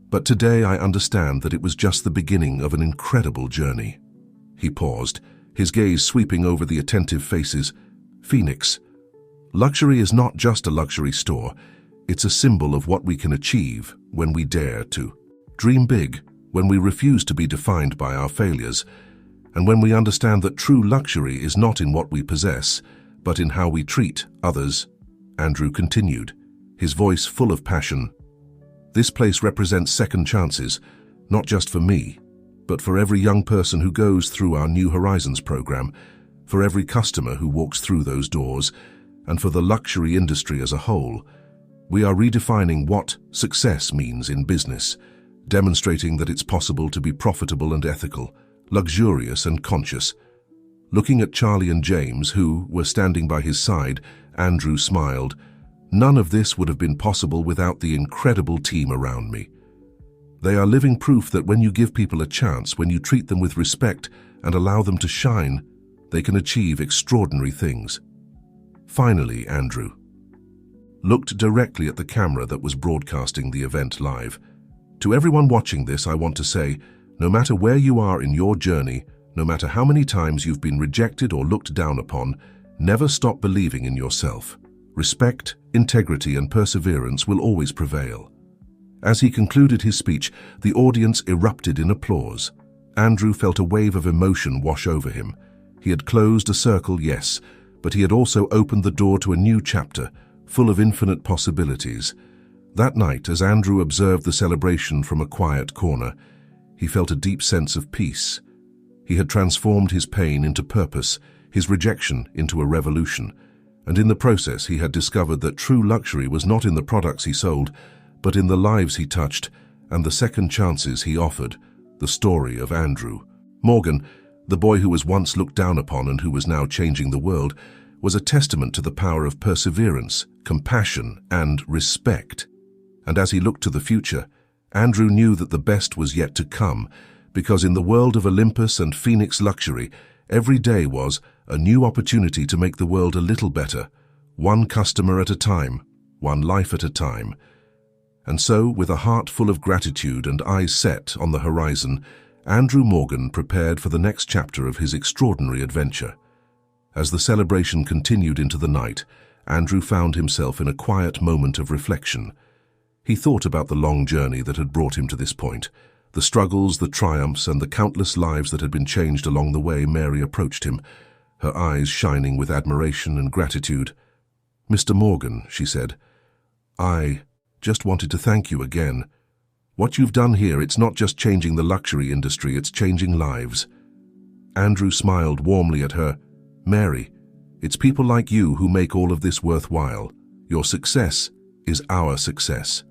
but today I understand that it was just the beginning of an incredible journey." He paused, his gaze sweeping over the attentive faces. "Phoenix. Luxury is not just a luxury store. It's a symbol of what we can achieve when we dare to dream big, when we refuse to be defined by our failures, and when we understand that true luxury is not in what we possess, but in how we treat others." Andrew continued, his voice full of passion. "This place represents second chances, not just for me, but for every young person who goes through our New Horizons program, for every customer who walks through those doors, and for the luxury industry as a whole. We are redefining what success means in business, demonstrating that it's possible to be profitable and ethical, luxurious and conscious." Looking at Charlie and James, who were standing by his side, Andrew smiled. "None of this would have been possible without the incredible team around me. They are living proof that when you give people a chance, when you treat them with respect and allow them to shine, they can achieve extraordinary things." Finally, Andrew looked directly at the camera that was broadcasting the event live. "To everyone watching this, I want to say, no matter where you are in your journey, no matter how many times you've been rejected or looked down upon, never stop believing in yourself. Respect, integrity, and perseverance will always prevail." As he concluded his speech, the audience erupted in applause. Andrew felt a wave of emotion wash over him. He had closed a circle, yes, but he had also opened the door to a new chapter, full of infinite possibilities. That night, as Andrew observed the celebration from a quiet corner, he felt a deep sense of peace. He had transformed his pain into purpose, his rejection into a revolution, and in the process he had discovered that true luxury was not in the products he sold, but in the lives he touched and the second chances he offered. The story of Andrew Morgan, the boy who was once looked down upon and who was now changing the world, was a testament to the power of perseverance, compassion, and respect. And as he looked to the future, Andrew knew that the best was yet to come, because in the world of Olympus and Phoenix luxury, every day was a new opportunity to make the world a little better, one customer at a time, one life at a time. And so, with a heart full of gratitude and eyes set on the horizon, Andrew Morgan prepared for the next chapter of his extraordinary adventure. As the celebration continued into the night, Andrew found himself in a quiet moment of reflection. He thought about the long journey that had brought him to this point, The struggles, the triumphs, and the countless lives that had been changed along the way, Mary approached him, her eyes shining with admiration and gratitude. "Mr. Morgan," she said, "I just wanted to thank you again. What you've done here, it's not just changing the luxury industry, it's changing lives." Andrew smiled warmly at her. "Mary, it's people like you who make all of this worthwhile. Your success is our success."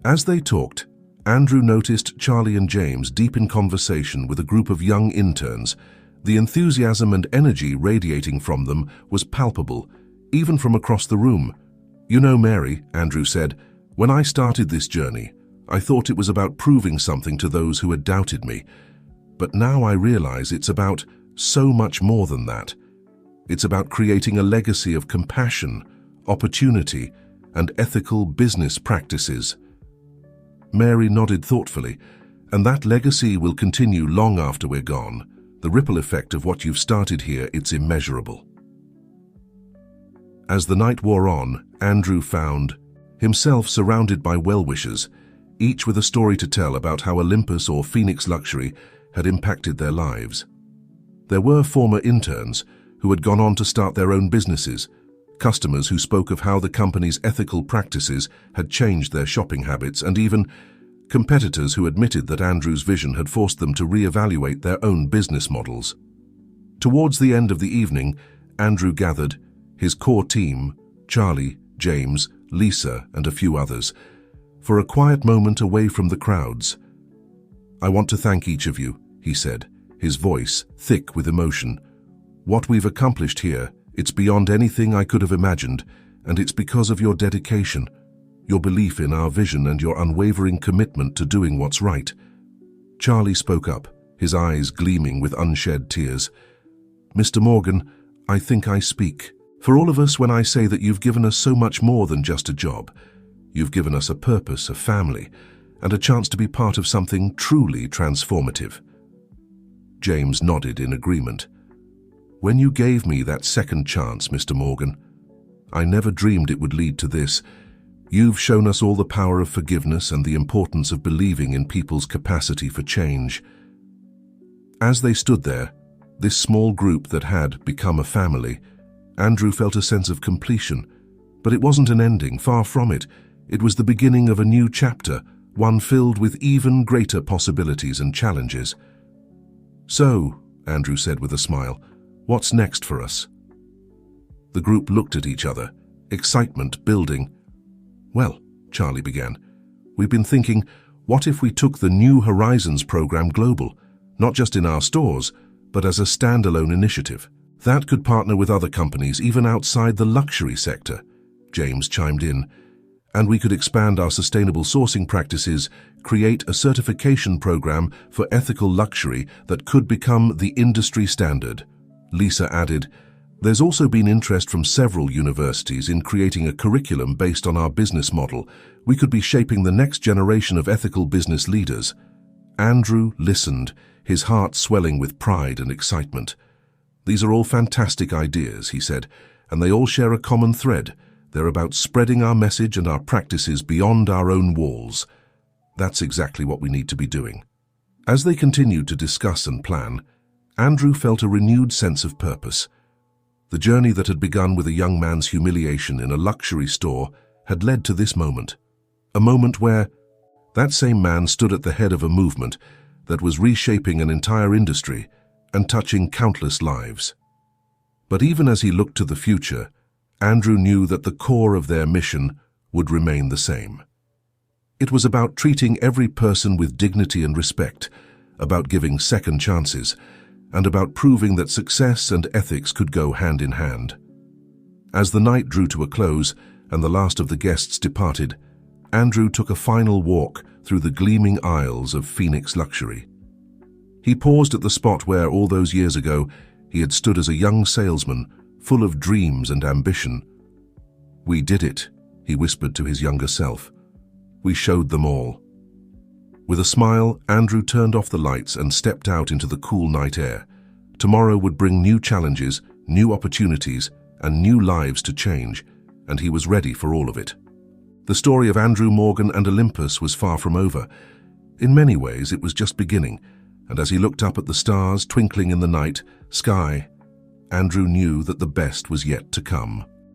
As they talked, Andrew noticed Charlie and James deep in conversation with a group of young interns. The enthusiasm and energy radiating from them was palpable, even from across the room. "You know, Mary," Andrew said, "when I started this journey, I thought it was about proving something to those who had doubted me. But now I realize it's about so much more than that. It's about creating a legacy of compassion, opportunity, and ethical business practices." Mary nodded thoughtfully. "And that legacy will continue long after we're gone. The ripple effect of what you've started here, it's immeasurable." As the night wore on, Andrew found himself surrounded by well-wishers, each with a story to tell about how Olympus or Phoenix Luxury had impacted their lives. There were former interns who had gone on to start their own businesses, customers who spoke of how the company's ethical practices had changed their shopping habits, and even competitors who admitted that Andrew's vision had forced them to reevaluate their own business models. Towards the end of the evening, Andrew gathered his core team, Charlie, James, Lisa, and a few others, for a quiet moment away from the crowds. "I want to thank each of you," he said, his voice thick with emotion. "What we've accomplished here, it's beyond anything I could have imagined, and it's because of your dedication, your belief in our vision, and your unwavering commitment to doing what's right." Charlie spoke up, his eyes gleaming with unshed tears. "Mr. Morgan, I think I speak for all of us when I say that you've given us so much more than just a job. You've given us a purpose, a family, and a chance to be part of something truly transformative." James nodded in agreement. "When you gave me that second chance, Mr. Morgan, I never dreamed it would lead to this. You've shown us all the power of forgiveness and the importance of believing in people's capacity for change." As they stood there, this small group that had become a family, Andrew felt a sense of completion. But it wasn't an ending, far from it. It was the beginning of a new chapter, one filled with even greater possibilities and challenges. "So," Andrew said with a smile, "what's next for us?" The group looked at each other, excitement building. "Well," Charlie began, "we've been thinking, what if we took the New Horizons program global, not just in our stores, but as a standalone initiative? That could partner with other companies, even outside the luxury sector," James chimed in. "And we could expand our sustainable sourcing practices, create a certification program for ethical luxury that could become the industry standard." Lisa added, "There's also been interest from several universities in creating a curriculum based on our business model. We could be shaping the next generation of ethical business leaders." Andrew listened, his heart swelling with pride and excitement. "These are all fantastic ideas," he said, "and they all share a common thread. They're about spreading our message and our practices beyond our own walls. That's exactly what we need to be doing." As they continued to discuss and plan, Andrew felt a renewed sense of purpose. The journey that had begun with a young man's humiliation in a luxury store had led to this moment. A moment where that same man stood at the head of a movement that was reshaping an entire industry and touching countless lives. But even as he looked to the future, Andrew knew that the core of their mission would remain the same. It was about treating every person with dignity and respect, about giving second chances, and about proving that success and ethics could go hand in hand. As the night drew to a close and the last of the guests departed, Andrew took a final walk through the gleaming aisles of Phoenix Luxury. He paused at the spot where, all those years ago, he had stood as a young salesman, full of dreams and ambition. "We did it," he whispered to his younger self. "We showed them all." With a smile, Andrew turned off the lights and stepped out into the cool night air. Tomorrow would bring new challenges, new opportunities, and new lives to change, and he was ready for all of it. The story of Andrew Morgan and Olympus was far from over. In many ways, it was just beginning, and as he looked up at the stars twinkling in the night sky, Andrew knew that the best was yet to come.